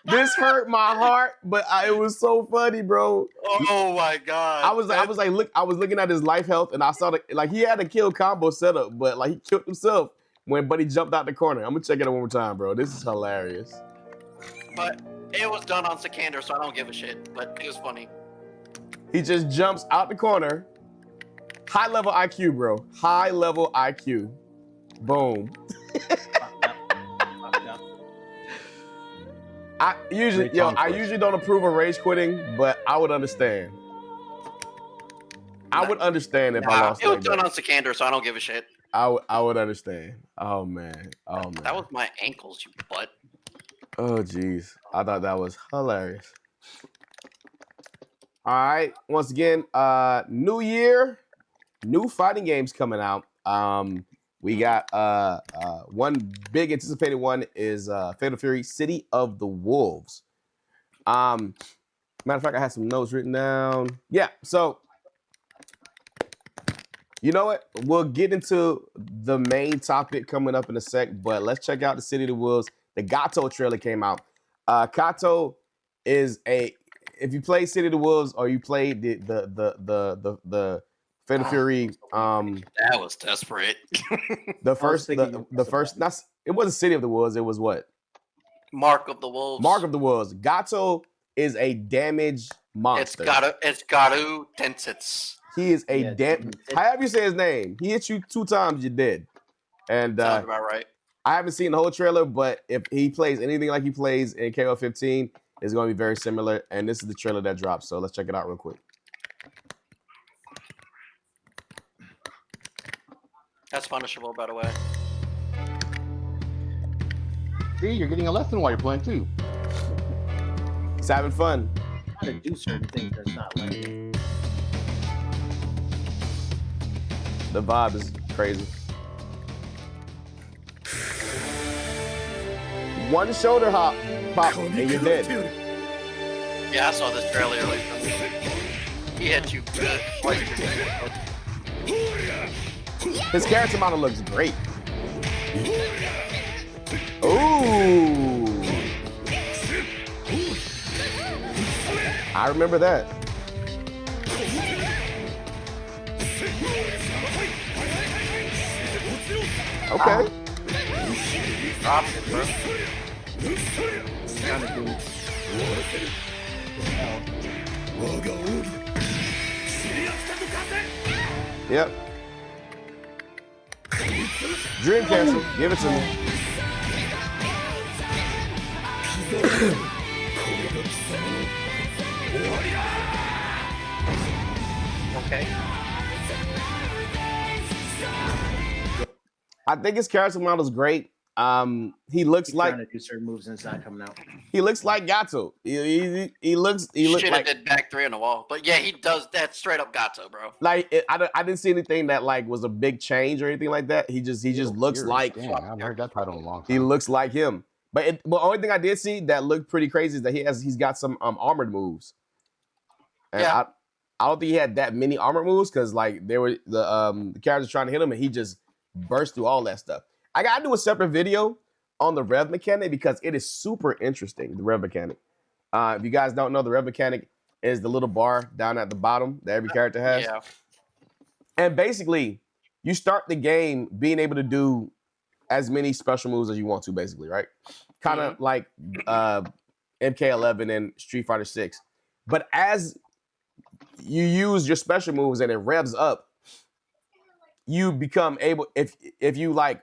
This hurt my heart, but it was so funny, bro. Oh my god. I was looking at his life health, and I saw he had a kill combo setup, but like he killed himself when Buddy jumped out the corner. I'm gonna check it out one more time, bro. This is hilarious. But it was done on Sikander, so I don't give a shit. But it was funny. He just jumps out the corner. High level IQ, bro. High level IQ. Boom. I usually don't approve of rage quitting, but I would understand. I would understand if I lost. It was done on Sikander, so I don't give a shit. I would understand. Oh man. That was my ankles, you butt. Oh jeez. I thought that was hilarious. All right. Once again, new year, new fighting games coming out. We got one big anticipated one is Fatal Fury: City of the Wolves. Matter of fact, I had some notes written down. Yeah, so you know what? We'll get into the main topic coming up in a sec, but let's check out the City of the Wolves. The Gato trailer came out. Gato is if you play City of the Wolves or you played the Fatal Fury. That was desperate. The first, it wasn't City of the Wolves. It was what? Mark of the Wolves. Mark of the Wolves. Gato is a damaged monster. It's Garu Densits. He is a however you say his name. He hits you 2 times, you're dead. And Sounds about right. I haven't seen the whole trailer, but if he plays anything like he plays in KO 15, it's going to be very similar. And this is the trailer that dropped. So let's check it out real quick. That's punishable, by the way. See, you're getting a lesson while you're playing too. He's having fun. How to do certain things that's not like. The vibe is crazy. One shoulder hop, pop, and you're dead. Yeah, I saw this trailer earlier. He hit you good. His character model looks great. Ooh. I remember that. Okay. Dropped it, bro. Yep. Dream Castle, give it to me. Okay. I think his character model is great. He looks He's like trying to do certain moves and it's not coming out. he looks like Gato. He looks Should have like did back three on the wall, but yeah, he does that straight up Gato, bro. like I didn't see anything that like was a big change or anything like that. He just looks like Damn, I haven't heard that title in a long time. he looks like him. But the only thing I did see that looked pretty crazy is that he's got some armored moves. And Yeah. I don't think he had that many armored moves because like they were the characters trying to hit him and he just burst through all that stuff. I gotta do a separate video on the rev mechanic because it is super interesting. The rev mechanic. If you guys don't know, the rev mechanic is the little bar down at the bottom that every character has. Yeah. And basically, you start the game being able to do as many special moves as you want to, basically, right? Kind of like MK11 and Street Fighter 6. But as you use your special moves and it revs up, you become able, if you like,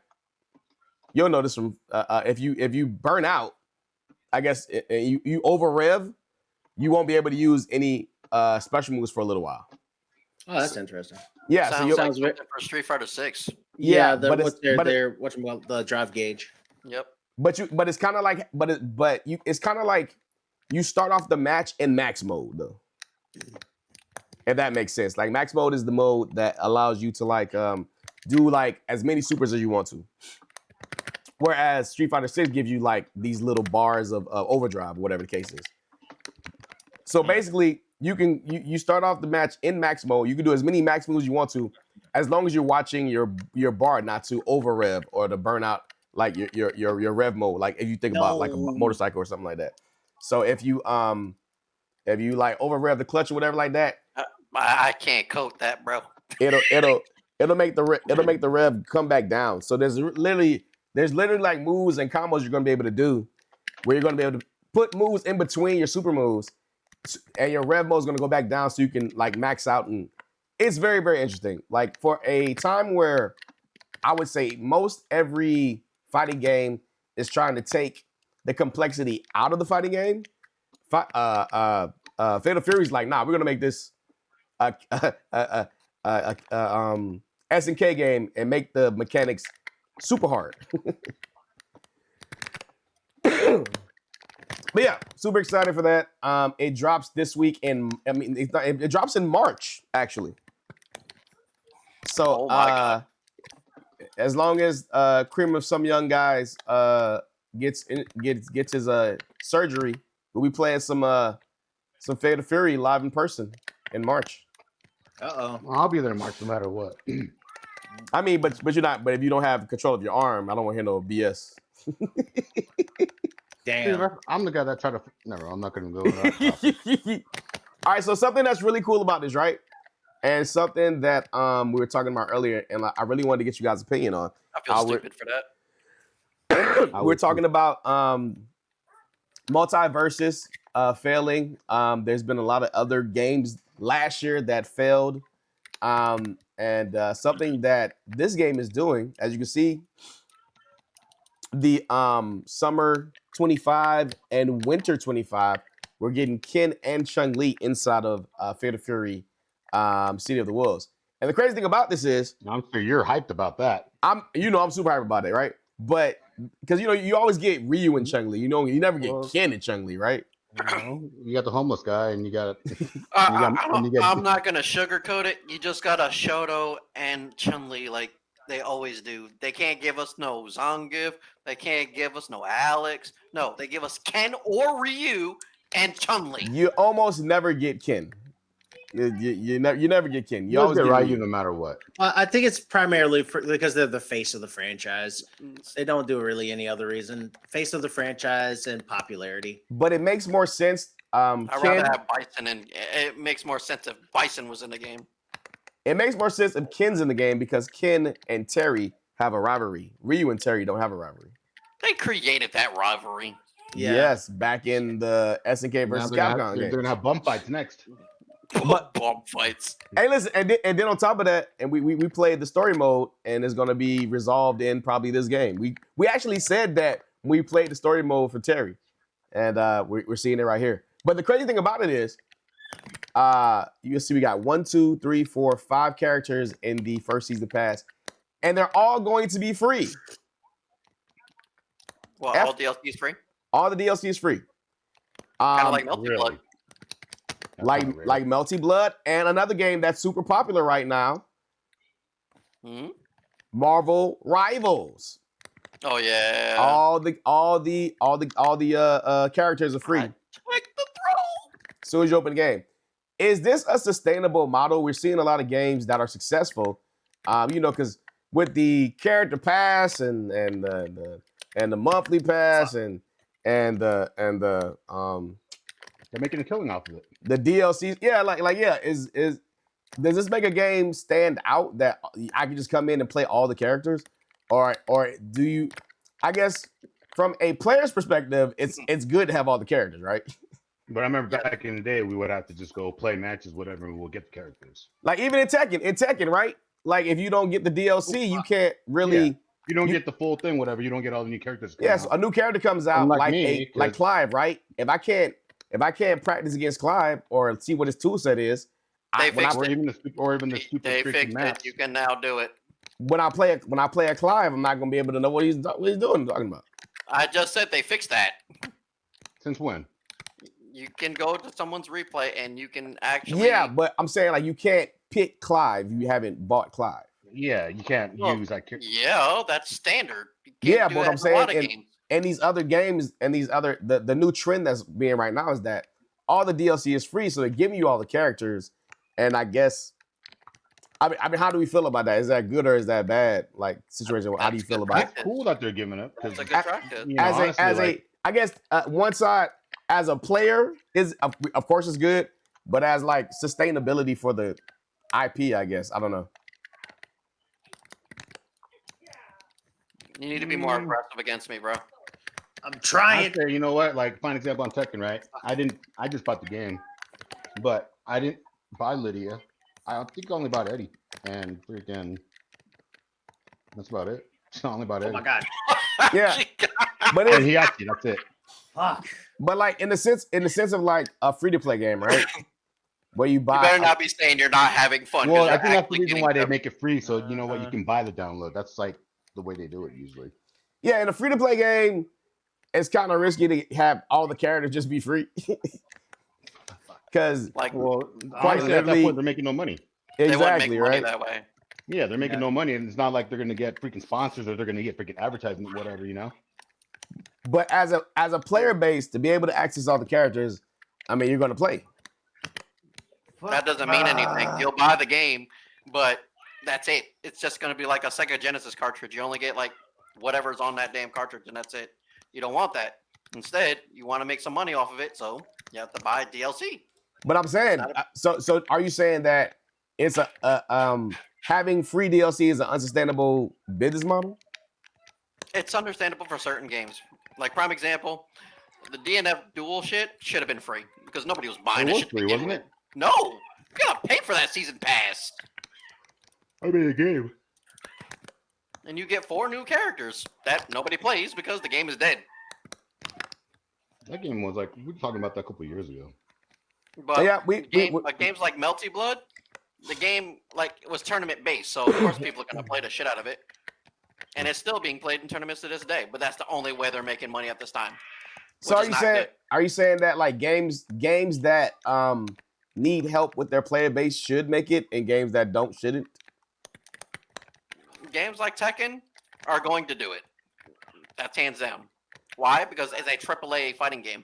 you'll notice from if you burn out, I guess you over rev, you won't be able to use any special moves for a little while. Oh, that's interesting. Yeah, Sounds so like sounds something for Street Fighter 6. Yeah, but it's the drive gauge. Yep. but it's kind of like it's kind of like you start off the match in max mode though. If that makes sense. Like max mode is the mode that allows you to like do like as many supers as you want to. Whereas Street Fighter 6 gives you like these little bars of overdrive, whatever the case is. So basically, you start off the match in max mode. You can do as many max moves as you want to, as long as you're watching your bar not to over rev or to burn out like your rev mode. Like if you think about like a motorcycle or something like that. So if you like over rev the clutch or whatever like that, I can't coat that, bro. it'll make the rev come back down. So there's literally like moves and combos you're gonna be able to do where you're gonna be able to put moves in between your super moves, and your rev mode is gonna go back down so you can like max out. And it's very, very interesting. Like for a time where I would say most every fighting game is trying to take the complexity out of the fighting game. Fatal Fury's like, nah, we're gonna make this SNK game and make the mechanics super hard. But yeah, super excited for that. It drops this week it drops in March actually. So Oh my God. as long as Cream of Some Young Guys gets his surgery, we'll be playing some Fatal Fury live in person in March. Uh-oh. Well, I'll be there in March no matter what. I mean, but you're not. But if you don't have control of your arm, I don't want to hear no BS. Damn. I'm the guy that tried to. Never. I'm not going to go. With that. All right. So something that's really cool about this, right? And something that we were talking about earlier, and I really wanted to get you guys' opinion on. I feel stupid for that. We're talking about multiverses failing. There's been a lot of other games last year that failed. And something that this game is doing, as you can see, the summer 25 and winter 25, we're getting Ken and Chun-Li inside of Fatal Fury City of the Wolves. And the crazy thing about this is, I'm sure you're hyped about that. I'm super hyped about it, right? But because you always get Ryu and Chun-Li, you never get Ken and Chun-Li, right? You got the homeless guy, and you got. I'm not gonna sugarcoat it. You just got a Shoto and Chun-Li like they always do. They can't give us no Zangief. They can't give us no Alex. No, they give us Ken or Ryu and Chun-Li. You almost never get Ken. You never get Ken. You always get Ryu no matter what. I think it's primarily because they're the face of the franchise. They don't do really any other reason. Face of the franchise and popularity. But it makes more sense. I'd rather have Bison, and it makes more sense if Bison was in the game. It makes more sense if Ken's in the game because Ken and Terry have a rivalry. Ryu and Terry don't have a rivalry. They created that rivalry. Yeah. Yes, back in the SNK versus Capcom game. They're gonna have bump fights next. But bump fights. Hey, listen, and then on top of that, and we played the story mode, and it's gonna be resolved in probably this game. We actually said that we played the story mode for Terry, and we're seeing it right here. But the crazy thing about it is, You see we got 1, 2, 3, 4, 5 characters in the first season pass, and they're all going to be free. Well, all DLC is free. All the DLC is free. Kind of like Melty really? Blood. That's like kinda rare. like Melty Blood, and another game that's super popular right now, Hmm? Marvel Rivals. Oh yeah. All the characters are free I took the throw. as soon as you open the game. Is this a sustainable model? We're seeing a lot of games that are successful, because with the character pass and the monthly pass and the They're making a killing off of it. the DLCs. Yeah, is does this make a game stand out that I can just come in and play all the characters, or do you? I guess from a player's perspective, it's good to have all the characters, right? But I remember back in the day, we would have to just go play matches, whatever, and we'll get the characters. Like even in Tekken, right? Like if you don't get the DLC, you can't really. Yeah. You don't get the full thing, whatever. You don't get all the new characters. Yes, a new character comes out Unlike like me, like 'cause- Clive, right? If I can't practice against Clive or see what his tool set is, They when I fixed or it. even the stupid They freaking fixed maps. it. You can now do it. when I play a Clive, I'm not gonna be able to know what he's doing. Talking about. I just said they fixed that. Since when? You can go to someone's replay and you can actually. Yeah, but I'm saying like you can't pick Clive if you haven't bought Clive. Yeah, you can't Well, use that character. Yeah, that's standard. You can't Yeah, do but that I'm in saying a lot of in- games. And these other games and these other the new trend that's being right now is that all the DLC is free, so they're giving you all the characters. And I guess, I mean, how do we feel about that? Is that good or is that bad? Like situation. How do you That's feel good about it? It's cool that they're giving it. It's a Because good practice. I guess one side as a player is of course it's good, but as like sustainability for the IP, I guess I don't know. You need to be more aggressive against me, bro. I'm I trying. say, you know what? Like, fine example on Tekken, right? I just bought the game, but I didn't buy Lydia. I think I only bought Eddie, and freaking, that's about it. I only bought Oh Eddie. my god. Yeah, but And Hiyachi, that's it. Fuck. but like in the sense of like a free to play game, right? Where you You buy. better not be saying you're not having fun. 'cause Well, you're I think that's the actually reason getting why they them. make it free. So you know what? You can buy the download. That's like the way they do it usually. Yeah, in a free to play game, it's kind of risky to have all the characters just be free. Because Like Well, Quite honestly, at that literally- point, they're making no money. they wouldn't exactly make money right. that way. Yeah, they're making Yeah. no money, and it's not like they're gonna get freaking sponsors or they're gonna get freaking advertisement, whatever, you know. But as a player base, to be able to access all the characters, I mean, you're gonna play. That doesn't mean anything. You'll buy the game, but that's it. It's just going to be like a Sega Genesis cartridge. You only get like whatever's on that damn cartridge, and that's it. You don't want that. Instead, you want to make some money off of it, so you have to buy DLC. But I'm saying, so are you saying that it's having free DLC is an unsustainable business model? It's understandable for certain games. Like prime example, the DNF dual shit should have been free because nobody was buying It it. was Shit to free, begin wasn't with. it? No, you gotta pay for that season pass, I mean, the game. and you get 4 new characters that nobody plays because the game is dead. That game was like we were talking about that a couple of years ago. But Yeah, games like Melty Blood, the game like was tournament based, so of course people are gonna play the shit out of it, and it's still being played in tournaments to this day. But that's the only way they're making money at this time. So which are is you not saying good. that like games that need help with their player base should make it, and games that don't shouldn't? Games like Tekken are going to do it. That's hands down. Why? Because it's a AAA fighting game.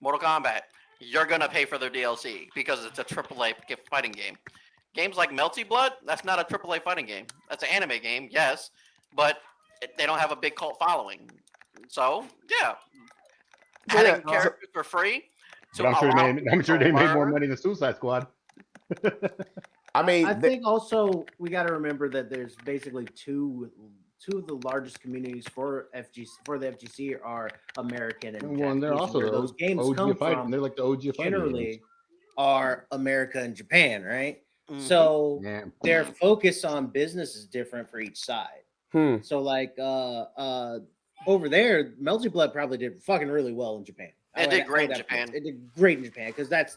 Mortal Kombat, you're gonna pay for their DLC because it's a AAA fighting game. Games like Melty Blood, that's not a AAA fighting game. That's an anime game, yes, but they don't have a big cult following. So yeah, adding characters for free. But I'm sure they made more learn. money than Suicide Squad. I mean, I think also we got to remember that there's basically two of the largest communities for the FGC are American and Well, and they're Japanese, also where the those games OG come of fighting. from They're like the OG of fighting generally games. are America and Japan, right? Mhm. So Yeah. their focus on business is different for each side. So like over there, Melty Blood probably did fucking really well in Japan. I It did would great in have to- Japan. It did great in Japan because that's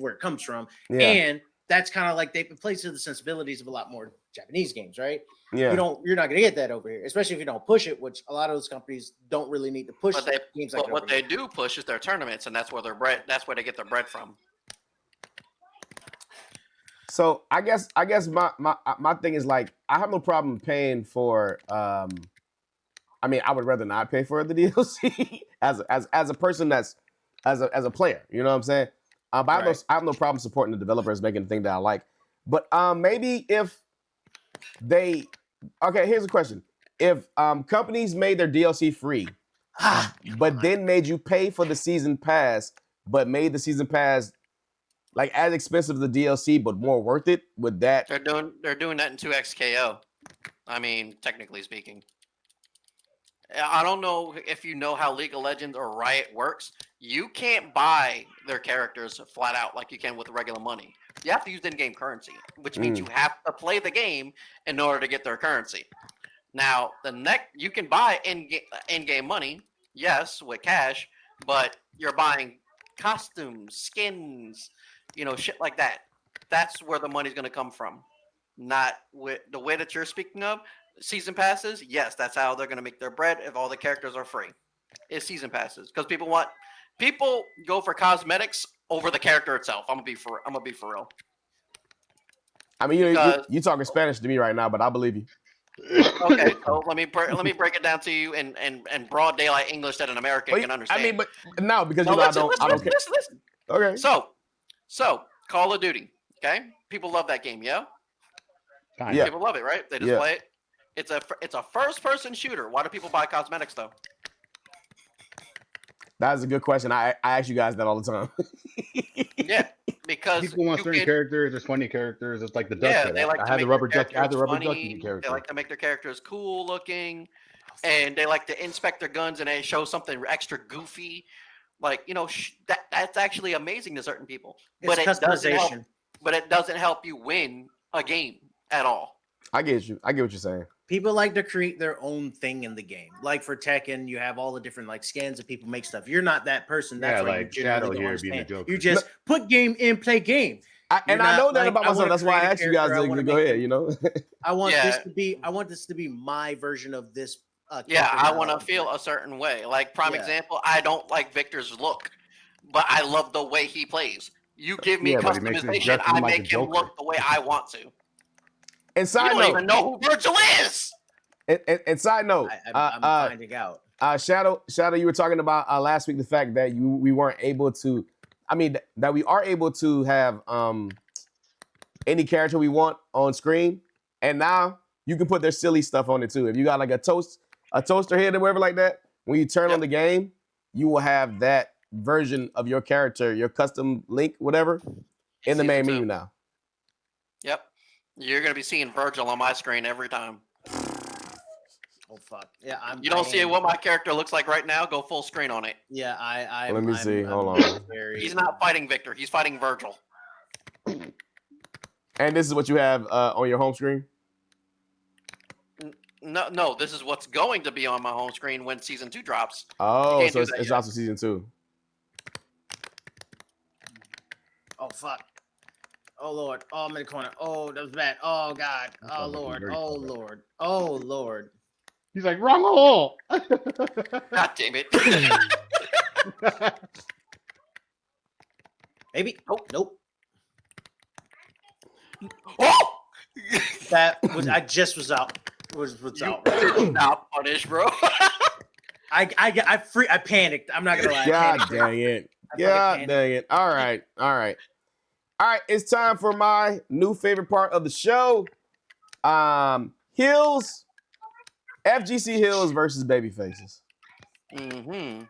where it comes from, Yeah. and that's kind of like they play to the sensibilities of a lot more Japanese games, right? Yeah. You're not gonna get that over here, especially if you don't push it, which a lot of those companies don't really need to push games like But that what over they here. do push is their tournaments, and that's where their bread. That's where they get their bread from. So I guess my thing is like I have no problem paying for I mean I would rather not pay for the DLC as a person that's as a player, you know what I'm saying? But Right. I have no problem supporting the developers making the thing that I like. But maybe if they here's a question. If companies made their DLC free, but then made you pay for the season pass, but made the season pass like as expensive as the DLC, but more worth it, would that They're doing that in 2XKO. I mean, technically speaking. I don't know if you know how League of Legends or Riot works. You can't buy their characters flat out like you can with regular money. You have to use in-game currency, which means you have to play the game in order to get their currency. Now, you can buy in-game money, yes, with cash, but you're buying costumes, skins, shit like that. That's where the money's going to come from. Not with the way that you're speaking of season passes. Yes, that's how they're going to make their bread if all the characters are free. It's season passes because people go for cosmetics over the character itself. I'm gonna be for real. I mean, you talking Spanish to me right now, but I believe you. Okay, so let me break it down to you in broad daylight English that an American can understand. I mean, but no, because No, I don't care. Listen. Okay. So Call of Duty. Okay, people love that game. Yeah. Yeah. People love it, right? They just play it. It's a first-person shooter. Why do people buy cosmetics though? That is a good question. I ask you guys that all the time. Yeah, because people want certain characters. There's funny characters. It's like the duck. Yeah, they like I to had make the rubber their duck. I had the rubber characters ducky funny. character. They like to make their characters cool looking, and they like to inspect their guns and they show something extra goofy. Like that's actually amazing to certain people. It's customization. But it doesn't help you win a game at all. I get you. I get what you're saying. People like to create their own thing in the game. Like for Tekken, you have all the different like skins that people make stuff. You're not that person. That's why like you generally Shadow don't here understand. being the Joker. You just put game in, play game. I know that about myself. That's why I asked you guys to go ahead. I want this to be my version of this. I want to feel a certain way. Like prime example, I don't like Victor's look, but I love the way he plays. You give me customization, I make him look the way I want to. And side you don't even know who Virgil is. And side note, I'm finding out. Shadow, you were talking about last week the fact that we weren't able to. I mean, that we are able to have any character we want on screen, and now you can put their silly stuff on it too. If you got like a toaster head or whatever like that, when you turn on the game, you will have that version of your character, your custom link, whatever, in the main menu now. Yep. You're going to be seeing Virgil on my screen every time. Oh, fuck. Yeah, you don't see what my character looks like right now? Go full screen on it. Yeah, let me see. Hold on. He's not fighting Victor. He's fighting Virgil. And this is what you have on your home screen? No, this is what's going to be on my home screen when Season 2 drops. Oh, so it's also Season 2. Oh, fuck. Oh, Lord. Oh, I'm in the corner. Oh, that was bad. Oh, God. Oh, Lord. Oh, Lord. Oh, Lord. He's like, wrong hole. God damn it. Maybe. Nope. Oh! That was, I just was out. Was out. Did not punish, bro. I panicked. I'm not gonna lie. God dang it. God dang it. All right. It's time for my new favorite part of the show. Heels. FGC Heels versus Babyfaces. Mm-hmm.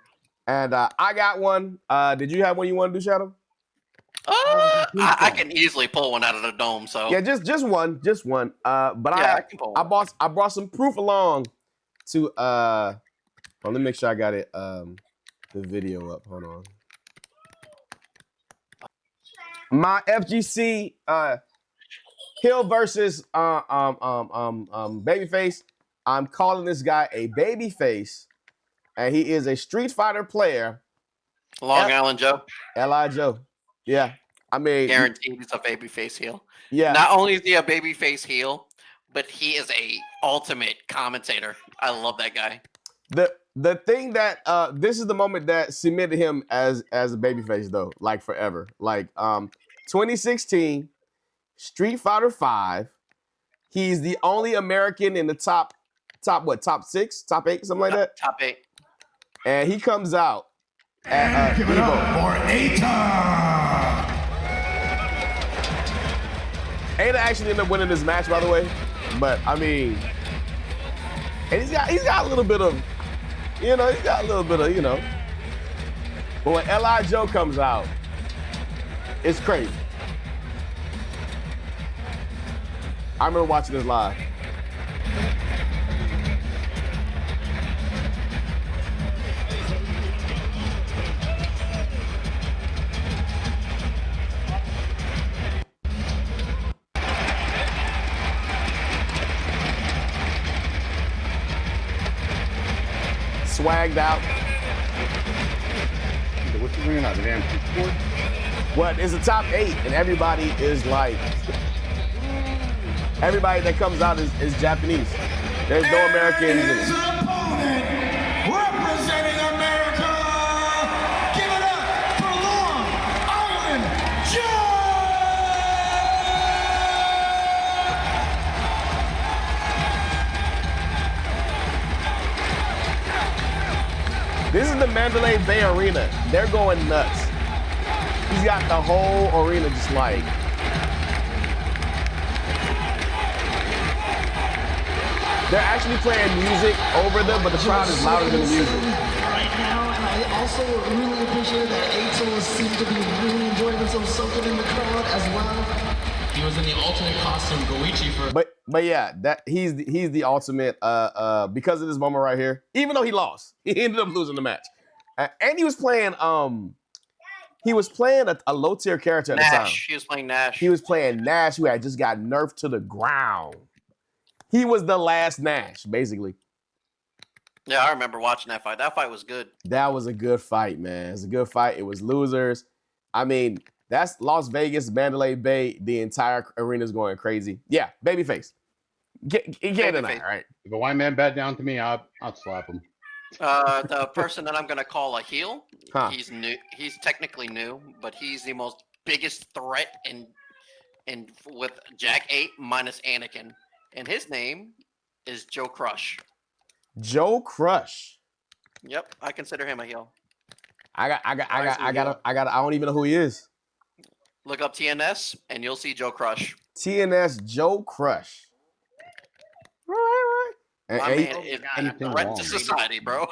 And I got one. Did you have one you want to do, Shadow? I can easily pull one out of the dome. So yeah, just one. But I brought some proof along to let me make sure I got it the video up. Hold on. My FGC Hill versus Babyface. I'm calling this guy a babyface, and he is a Street Fighter player Long Island Joe. L.I. Joe. Yeah. I mean, Guaranteed he's a babyface heel. yeah. Not only is he a babyface heel, but he is a ultimate commentator. I love that guy. The thing that this is the moment that cemented him as a babyface though, like forever. Like 2016 Street Fighter 5. He's the only American in the top 6, top 8, something like that. Top 8. And he comes out at Give it up for Aita. Ada actually ended up winning this match, by the way. But I mean, and he's got a little bit of, But when L.I. Joe comes out, it's crazy. I remember watching this live. Swagged out. What's the ring out? The damn sport? What is the top 8, and everybody is like, everybody that comes out is Japanese. There's no Americans in it. Representing America, give it up for Long Island Joe. This is the Mandalay Bay Arena. They're going nuts. He's got the whole arena just like. They're actually playing music over them, but the crowd is louder than the music. Right now, and I also really appreciate that Eitel seems to be really enjoying himself soaking in the crowd as well. He was in the alternate costume, Goichi, for. But yeah, that he's the ultimate because of this moment right here. Even though he lost, he ended up losing the match, and he was playing a low tier character at the time. Nash. He was playing Nash. He was playing Nash, who had just got nerfed to the ground. He was the last Nash, basically. Yeah, I remember watching that fight. That fight was good. That was a good fight, man. It was a good fight. It was losers. I mean, that's Las Vegas, Mandalay Bay. The entire arena's going crazy. Yeah, babyface. Get tonight, right? If a white man bat down to me, I'd slap him. The person that I'm gonna call a heel, Huh. he's new. He's technically new, but he's the most biggest threat in with Jack 8 minus Anakin, and his name is Joe Crush. Joe Crush. Yep, I consider him a heel. I don't even know who he is. Look up TNS and you'll see Joe Crush. TNS Joe Crush. Right. My man is a anything threat wrong. to society, bro.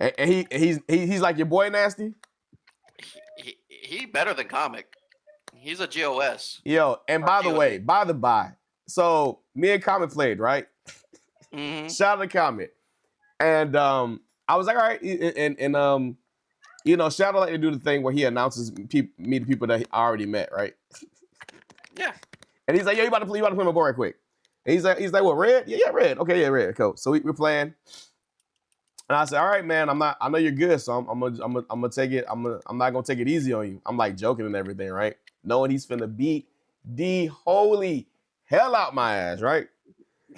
And he's like your boy Nasty. he better than Comic. He's a GOS. Yo, and by the way, so me and Comet played, right? Mm-hmm. Shout out to Comet. And I was like, all right, and Shadow like to do the thing where he announces me to people that I already met, right? Yeah. And he's like, yo, you about to play my board right quick. And he's like, what, red? Yeah, red. Okay, yeah, red. Cool. So we're playing. And I said, all right, man, I know you're good, so I'm gonna take it. I'm not gonna take it easy on you. I'm like joking and everything, right? Knowing he's finna beat the holy hell out my ass, right?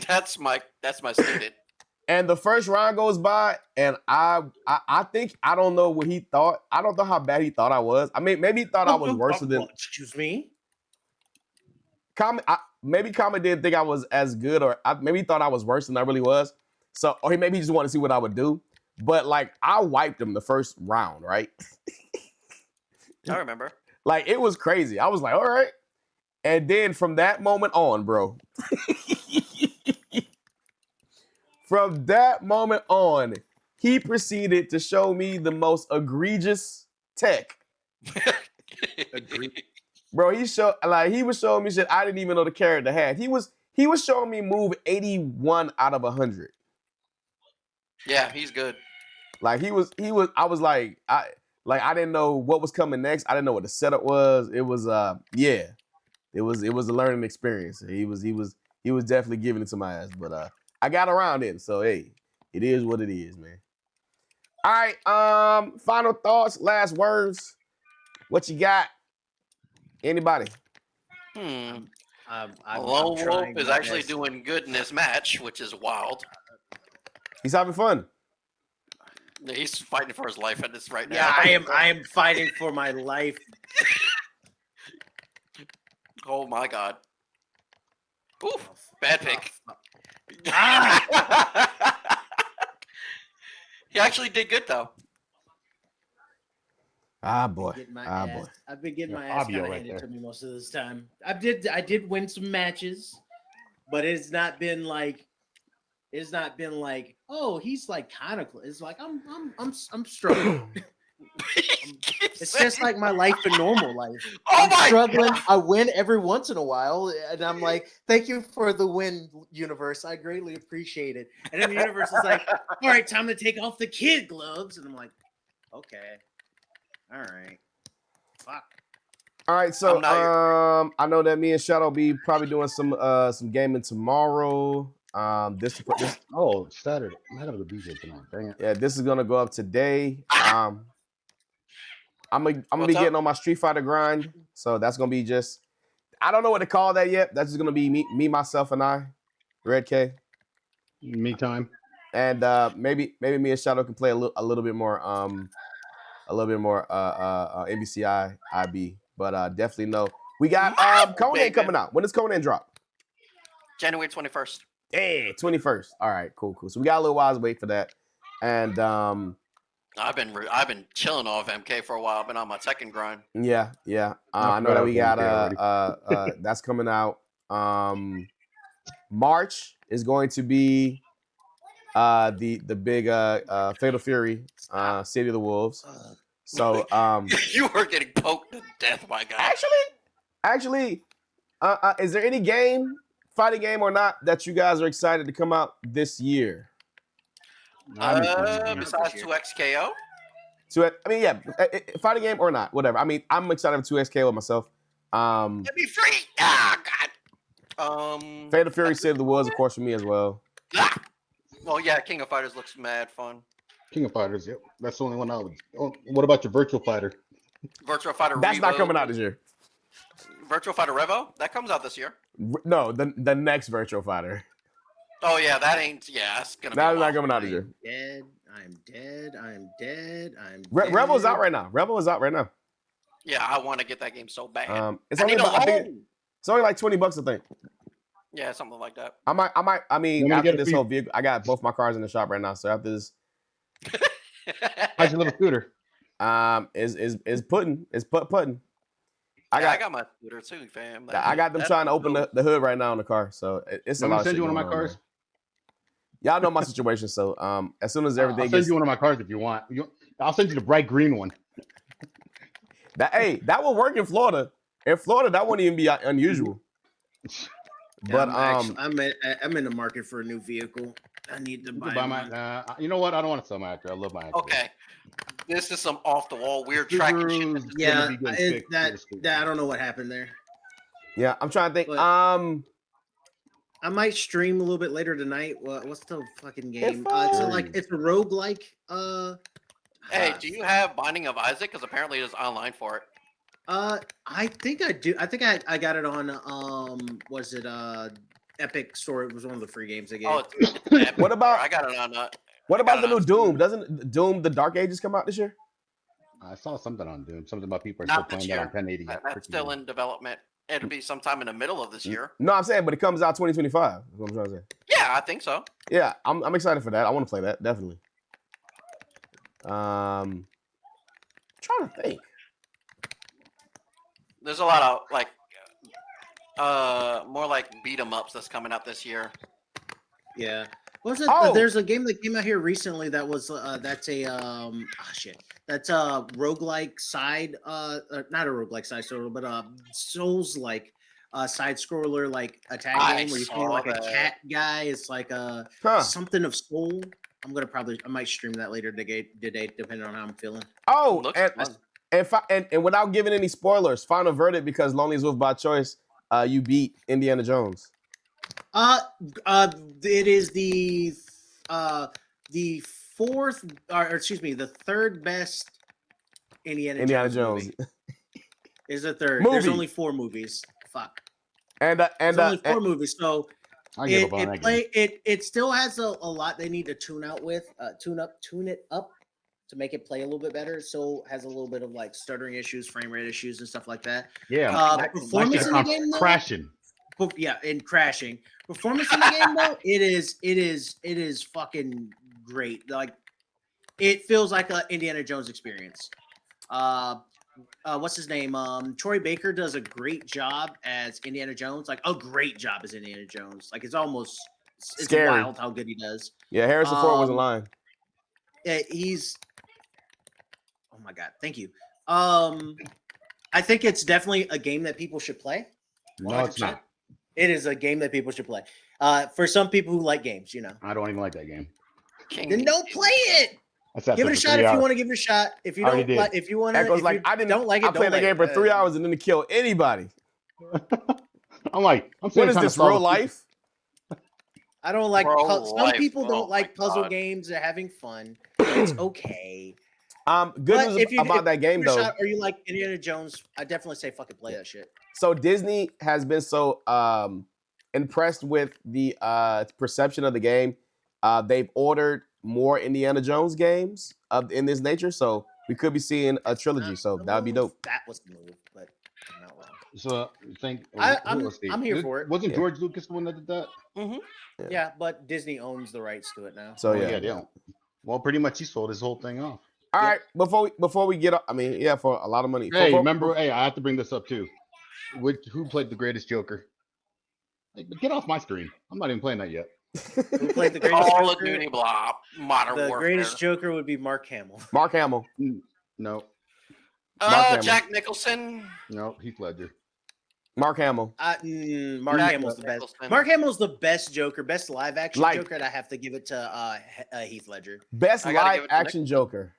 That's my student. And the first round goes by, and I think I don't know what he thought. I don't know how bad he thought I was. I mean, maybe he thought I was worse than. Excuse me. Maybe Comet didn't think I was as good, or maybe he thought I was worse than I really was. So, or maybe he just wanted to see what I would do. But like, I wiped him the first round, right? I remember. Like, it was crazy. I was like, all right. And then from that moment on, bro. From that moment on, he proceeded to show me the most egregious tech. Bro, he was showing me shit I didn't even know the character had. He was showing me move 81 out of 100. Yeah, he's good. Like I was like, I didn't know what was coming next. I didn't know what the setup was. It was It was a learning experience. He was definitely giving it to my ass, but I got around it. So hey, it is what it is, man. All right. Final thoughts, last words. What you got? Anybody? I'm Lone Wolf trying is my actually best. doing good in this match, which is wild. He's having fun. He's fighting for his life at this right now. Yeah, I am fighting for my life. Oh my god. Oof, bad pick. He actually did good though. Ah, boy. Getting my Ah, ass. boy. I've been getting Yeah, my ass Fabio kind of right handed there. to me most of this time. I did win some matches, but it's not been like oh, he's like kind of. It's like I'm struggling. It's just like my life in normal life. Oh I'm my struggling. God. I win every once in a while, and I'm like, "Thank you for the win, universe. I greatly appreciate it." And then the universe is like, "All right, time to take off the kid gloves," and I'm like, "Okay, all right, fuck." All right, so I'm not I know that me and Shadow be probably doing some gaming tomorrow. This Oh, Saturday. I'm not gonna go DJ tonight. Dang it. yeah, this is gonna go up today. I'm gonna What's be up? getting on my Street Fighter grind, so that's gonna be just I don't know what to call that yet. That's just gonna be me, myself, and I, Red K, Me time. and maybe me and Shadow can play a little bit more NBCI IB, but definitely no. We got Conan baby. coming out. When does Conan drop? January 21st. Hey, 21st. All right, cool. So we got a little while to wait for that. And I've been chilling off MK for a while. I've been on my Tekken grind. yeah. I I know forgot that I we was got MK already. that's coming out. March is going to be the big Fatal Fury, City of the Wolves. So You were getting poked to death, my guy. actually, is there any fighting game or not that you guys are excited to come out this year? Besides 2XKO? Fighting game or not, whatever. I mean, I'm excited for 2XKO myself. Let me free. Ah, God. Fatal Fury City of the Wolves, of course, for me as well. Well, yeah, King of Fighters looks mad fun. King of Fighters. Yep. That's the only one I would. Oh, what about your Virtual Fighter? Virtual Fighter That's Revo. not coming out this year. Virtual Fighter Revo? That comes out this year. No, the next Virtual Fighter. Oh, yeah, that ain't. Yeah, that's going to be. That's not coming out this year. I'm dead. Rebel's out right now. Rebel is out right now. Yeah, I want to get that game so bad. It's only about, I think it's only like $20, I think. Yeah, something like that. I mean, You want me to after get it this for you? whole vehicle, I got both my cars in the shop right now. So after this, How's your little scooter? is putting. I got my scooter too, fam. I got them trying to open the hood right now in the car. So it's a I'm lot gonna of send shit you one of going my on, cars. man. Y'all know my situation. So as soon as everything I'll send gets you one of my cars if you want. I'll send you the bright green one. that will work in Florida. In Florida, that wouldn't even be unusual. But I'm in the market for a new vehicle. I need to You buy, can buy one. my. You know what? I don't want to sell my Acura. I love my Acura. Okay. This is some off the wall weird tracking shit. Subaru's Yeah, gonna be getting fixed that this week. I don't know what happened there. yeah, I'm trying to think. But- I might stream a little bit later tonight. What's the fucking game? It's a roguelike. Hey, do you have Binding of Isaac? Because apparently there's online for it. I think I do. I think I got it on was it Epic Store? It was one of the free games they gave. Oh, it's Epic. What about- I got it on. What I got about the it on new Doom? Doesn't Doom the Dark Ages come out this year? I saw something on Doom. Something about people are Not still this playing that on year. 1080. That's still in development. It'll be sometime in the middle of this year. No, I'm saying, but it comes out 2025. That's what I'm trying to say. Yeah, I think so. Yeah, I'm excited for that. I want to play that definitely. Trying to think. There's a lot of like, more like beat 'em ups that's coming out this year. Yeah. What's it? Oh! There's a game that came out here recently that was that's a that's a roguelike side not a roguelike side scroller but Souls like side scroller like attack I game where you play saw like a that. cat guy. It's like a Huh. something of soul. I might stream that later today depending on how I'm feeling. Oh, Looks and fun. and without giving any spoilers, final verdict because Lonely's Wolf by choice, you beat Indiana Jones. It is the the third best Indiana Jones movie. Is the third. Movie. There's only 4 movies. Fuck. And There's only 4 movies, so I give up on that game. it still has a lot they need to tune it up to make it play a little bit better. So has a little bit of like stuttering issues, frame rate issues, and stuff like that. Yeah, performance in the game though, crashing. And crashing. Performance in the game though, it is fucking great. Like it feels like an Indiana Jones experience. What's his name? Troy Baker does a great job as Indiana Jones. Like a great job as Indiana Jones. Like it's Scary. wild how good he does. Yeah, Harrison Ford wasn't lying. Yeah, oh my god, thank you. I think it's definitely a game that people should play. No, it's not. It is a game that people should play. For some people who like games, I don't even like that game. Then don't play it. Give it a shot if you want to give it a shot. If you don't like, if you want to, Echo's like, I played the game for 3 hours and didn't kill anybody. I'm like, what is this, real life? I don't like. Some people don't like puzzle games. They're having fun. It's okay. Good news about that game though. Or you like Indiana Jones? I definitely say fucking play that shit. So Disney has been so impressed with the perception of the game. They've ordered more Indiana Jones games in this nature, so we could be seeing a trilogy. So that would be dope. That was the move, but I'm not wrong. So I'm here for it. Wasn't George Lucas the one that did that? Mm-hmm. Yeah, but Disney owns the rights to it now. So yeah. Well, pretty much he sold his whole thing off. All right, before we get up, for a lot of money. Hey, remember? Hey, I have to bring this up too. Who played the greatest Joker? Hey, get off my screen. I'm not even playing that yet. Who played the greatest Call of Joker? Duty, blah, Modern The Warfare. greatest Joker would be Mark Hamill. Mark Hamill. No. Jack Nicholson. No, Heath Ledger. Mark Hamill. Mark Hamill's the best. Mark Hamill's the best Joker, best live action Joker, and I have to give it to Heath Ledger. Best live action Joker.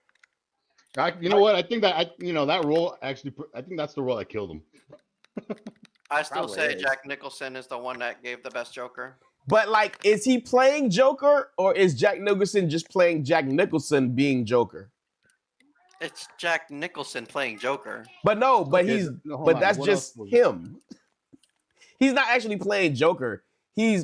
You know what? I think that that role actually. I think that's the role that killed him. I still say Jack Nicholson is the one that gave the best Joker. But like, is he playing Joker, or is Jack Nicholson just playing Jack Nicholson being Joker? It's Jack Nicholson playing Joker. But that's just him. He's not actually playing Joker. He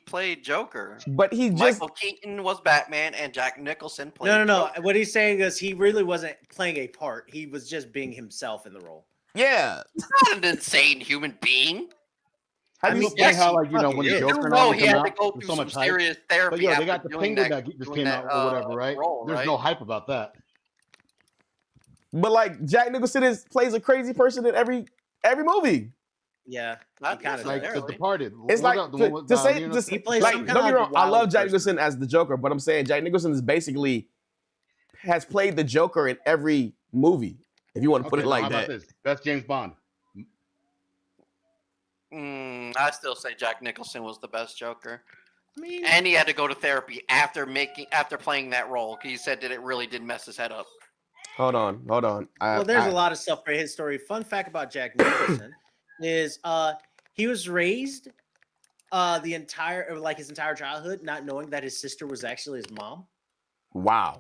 played Joker. But Michael Keaton was Batman and Jack Nicholson played Joker. What he's saying is he really wasn't playing a part. He was just being himself in the role. Yeah. He's not an insane human being. How when the Joker he had to go through so some much hype. serious therapy. But they got the Penguin that just came out or whatever, right? There's no hype about that. But like Jack Nicholson plays a crazy person in every movie. Yeah, not kind of like The Departed. It's like to say, he plays like, don't get me wrong. I love Jack Nicholson as the Joker, but I'm saying Jack Nicholson has played the Joker in every movie. If you want to put it like that. That's James Bond. I still say Jack Nicholson was the best Joker. And he had to go to therapy after playing that role. He said that it really did mess his head up. Hold on. There's a lot of stuff for his story. Fun fact about Jack Nicholson is he was raised his entire childhood not knowing that his sister was actually his mom. Wow.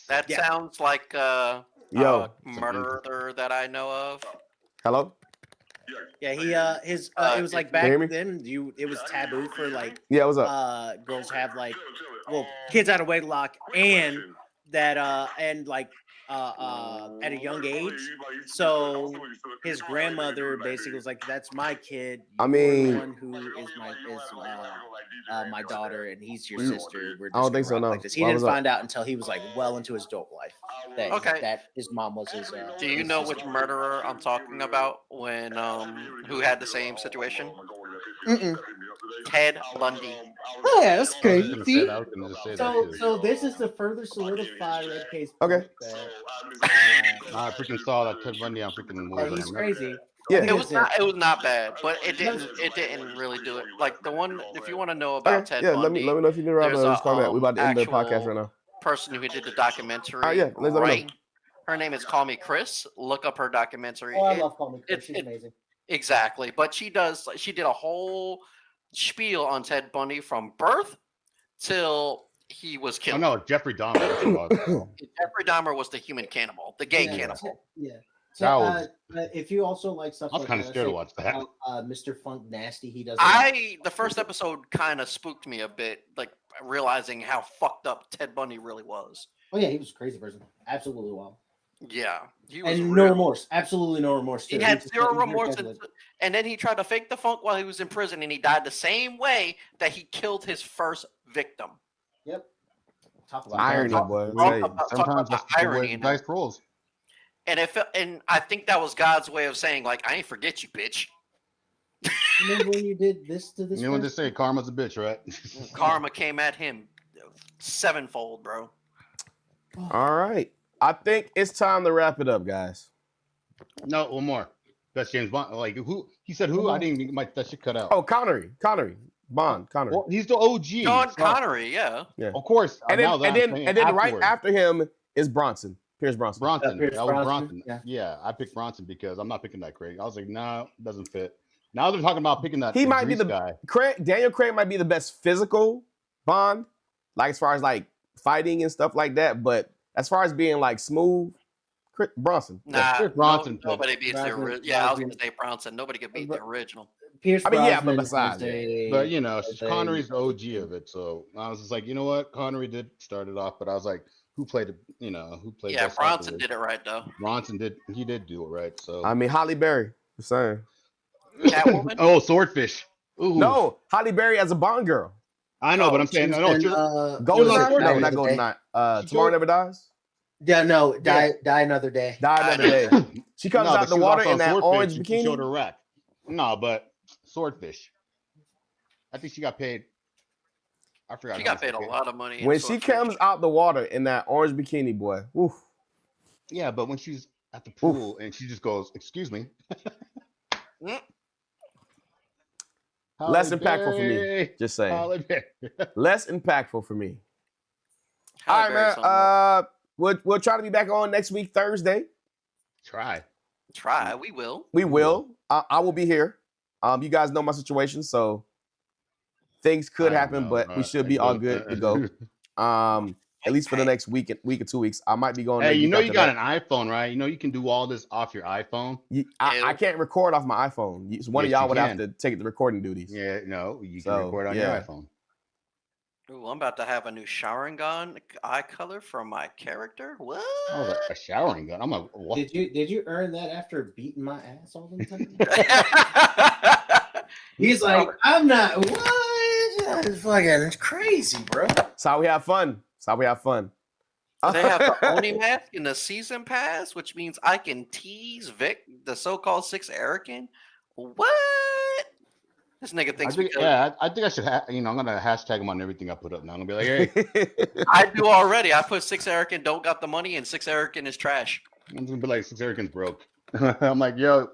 That sounds like a murderer that I know of. Hello? Yeah, it was like back then it was taboo for like what's up? Girls have kids out of wedlock and that at a young age. So his grandmother basically was like, "That's my kid. You're the one who is my daughter, and he's your sister." We're just I don't think so. No, like this. He didn't find out until he was like well into his adult life that his mom was his. Do you know which murderer I'm talking about? When who had the same situation? Ted Bundy. Oh yeah, that's crazy. So this is to further solidify Red K's point. Okay. I freaking saw that Ted Bundy on freaking. He's crazy. Yeah, it was not bad, but it didn't really do it. Like the one, if you want to know about Ted Bundy, let me know if you can wrap up. We're about to end the podcast right now. Person who did the documentary. Let me know. Her name is Call Me Chris. Look up her documentary. Oh, I love Call Me Chris. She's amazing. Exactly, but she did a whole spiel on Ted Bundy from birth till he was Oh killed. no, Jeffrey Dahmer. That's what it was. Jeffrey Dahmer was the human cannibal, the gay cannibal. Yeah. That So, was- if you also like stuff I was like kind of that, scared to say watch that. about, Mr. Funk Nasty, he does. The first episode kind of spooked me a bit, like realizing how fucked up Ted Bundy really was. Oh yeah, he was a crazy person. Absolutely wild. Yeah, he was And real. no remorse. Absolutely no remorse. He too. had just- zero he very remorse, calculated. and then he tried to fake the funk while he was in prison, and he died the same way that he killed his first victim. Yep. Talk It's irony, talk- boy. talk I'll tell you. about- Sometimes that's the way irony the in dice rolls. And I think that was God's way of saying, like, I ain't forget you, bitch. Remember when you did this to this? You know what they person? say? Karma's a bitch, right? Karma came at him sevenfold, bro. All right. I think it's time to wrap it up, guys. No, one more. That's James Bond. Like who? He said who? I didn't even get that shit cut out. Oh, Connery. Bond. Connery. Well, he's the OG. John so- Connery, yeah. Of course. And now then, that and I'm then, saying and then right afterwards. after him is Bronson. Pierce Bronson. Bronson. Pierce That was Brosnan, Bronson. yeah. I picked Bronson because I'm not picking that Craig. I was like, no, doesn't fit. Now they're talking about picking that. He might be Idris the guy. Daniel Craig might be the best physical Bond, like as far as like fighting and stuff like that. But as far as being like smooth, Bronson. Nah, Pierce Bronson. nobody beats the Brosnan- original. Yeah, I was Brosnan. going to say Bronson. Nobody could beat the original. Pierce I mean, yeah, Brosnan but besides, is a- But you know, is a- Connery's the OG of it. So I was just like, you know what? Connery did start it off, but I was like, who played it? You know, who played? Yeah, best Bronson afterwards? did it right, though. Bronson did. He did do it right. So I mean, Holly Berry. Just saying. Catwoman? oh, Swordfish. Ooh. No, Holly Berry as a Bond girl. I know, but I'm She saying was no. in, she was- Golden was Eye? on No, Swordfish. not Golden Eye. She Tomorrow told- Never Dies. Yeah, no, die another day. Die Another Day. She comes No, out but the she was water also in on that Swordfish, orange and she showed her bikini. rack. No, but Swordfish. I think she got paid. I forgot. She how got much paid a lot of money. in When she Swordfish. comes out the water in that orange bikini, boy. Oof. Yeah, but when she's at the pool and she just goes, "Excuse me." Mm. Less Halle impactful for me. Berry, Just saying. Halle Berry. Less impactful for me. Halle All right, Berry's man. something. We'll try to be back on next week, Thursday. Try. Try, we will. We will. I will be here. You guys know my situation, so things could I don't happen, know, but bro. we should be all good to go. At least for the next week or 2 weeks. I might be going. Hey, next you week know you after got that. an iPhone, right? You know you can do all this off your iPhone. I can't record off my iPhone. One of Yes, y'all you would have can. to take the recording duties. Yeah, no, you can So, record on yeah. your iPhone. Ooh, I'm about to have a new Sharingan eye color from my character. What? I was like, a showering gun. I'm like, what? Did you earn that after beating my ass all the time? He's like, I'm not. What? It's fucking, it's crazy, bro. That's how we have fun. That's how we have fun. They have the Oni mask in the season pass, which means I can tease Vic, the so-called Six Erican. What? This nigga I thinks think, because yeah, I think I should. I'm gonna hashtag him on everything I put up now. I'm gonna be like, hey, I do already. I put Six Erican don't got the money, and Six Erican is trash. I'm gonna be like, Six Erican's broke. I'm like, yo,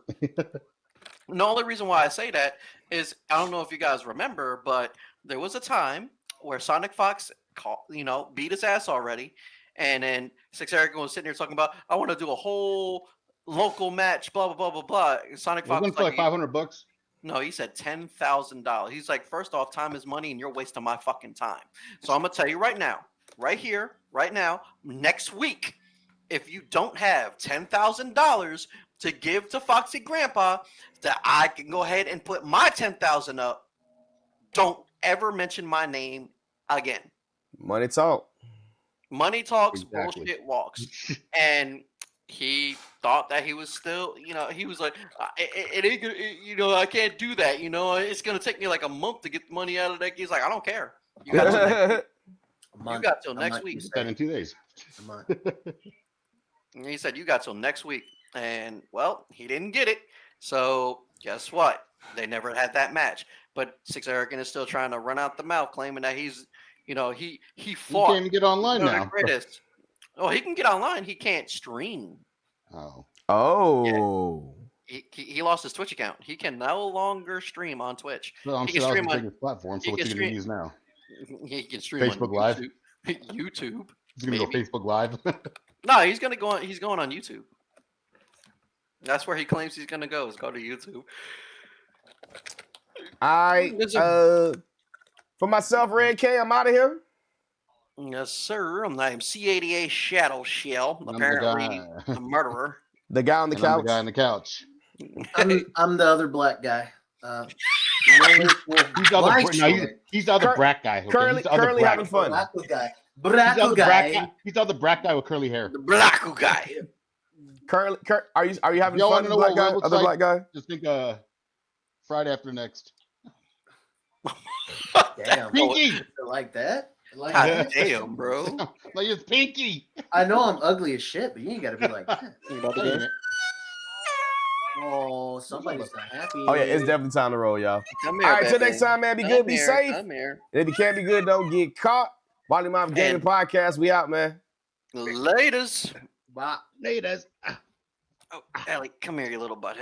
And the only reason why I say that is I don't know if you guys remember, but there was a time where Sonic Fox, beat his ass already, and then Six Erican was sitting there talking about, I want to do a whole local match, blah blah blah blah blah. And Sonic we're Fox going was for like $500. no, he said $10,000. He's like, first off, time is money, and you're wasting my fucking time. So I'm gonna tell you right now, right here, right now, next week, if you don't have $10,000 to give to Foxy Grandpa, that I can go ahead and put my $10,000 up. Don't ever mention my name again. Money talk. Money talks, Exactly. bullshit walks. And he thought that he was still, he was like, it ain't gonna, I can't do that. It's gonna take me like a month to get the money out of that. He's like, I don't care. You got till next, you got till next week. That in 2 days. And he said, you got till next week. And well, he didn't get it. So guess what? They never had that match. But Six Erican is still trying to run out the mouth, claiming that he's, he You fought. can't even get online one of the now. greatest. Oh, he can get online. He can't stream. Oh, Oh. He lost his Twitch account. He can no longer stream on Twitch. well, I'm He sure can that was stream the on- biggest platform. he So what's can he gonna stream- use now? He can stream Facebook on Live? YouTube. YouTube. He's gonna go Maybe. Facebook Live. No, he's gonna go on. He's going on YouTube. That's where he claims he's gonna go. Is go to YouTube. All right. There's For myself, Red K, I'm out of here. Yes, sir. I'm C88 Shadow Shell. I'm the Apparently, guy. the murderer. The guy on the And I'm the couch. guy on the couch. I'm the other black guy. He's the other, White no, boy. he's the other Cur- brat guy. Okay? currently- He's the other currently brat having fun. Bracco guy. He's the other Bracco brat guy. guy. He's the other brat guy with curly hair. The black guy. Currently, are you having Y'all fun, wanna know black what guy? Will looks Other like? black guy. Just think Friday after next. Damn. Pinky! Like that? Like God that? damn, bro. Like it's Pinky. I know I'm ugly as shit, but you ain't gotta be like that. You about to Ain't go? it? Oh, somebody's not happy. Oh yeah, it's definitely time to roll, y'all. Come All here, right, till baby. next time, man. Be Come good, be here, safe. Come here. And if you can't be good, don't get caught. Wollie Mopped Gaming And- Podcast. We out, man. Laters. Bye. Laters. Oh, Ellie, come here, you little butthead.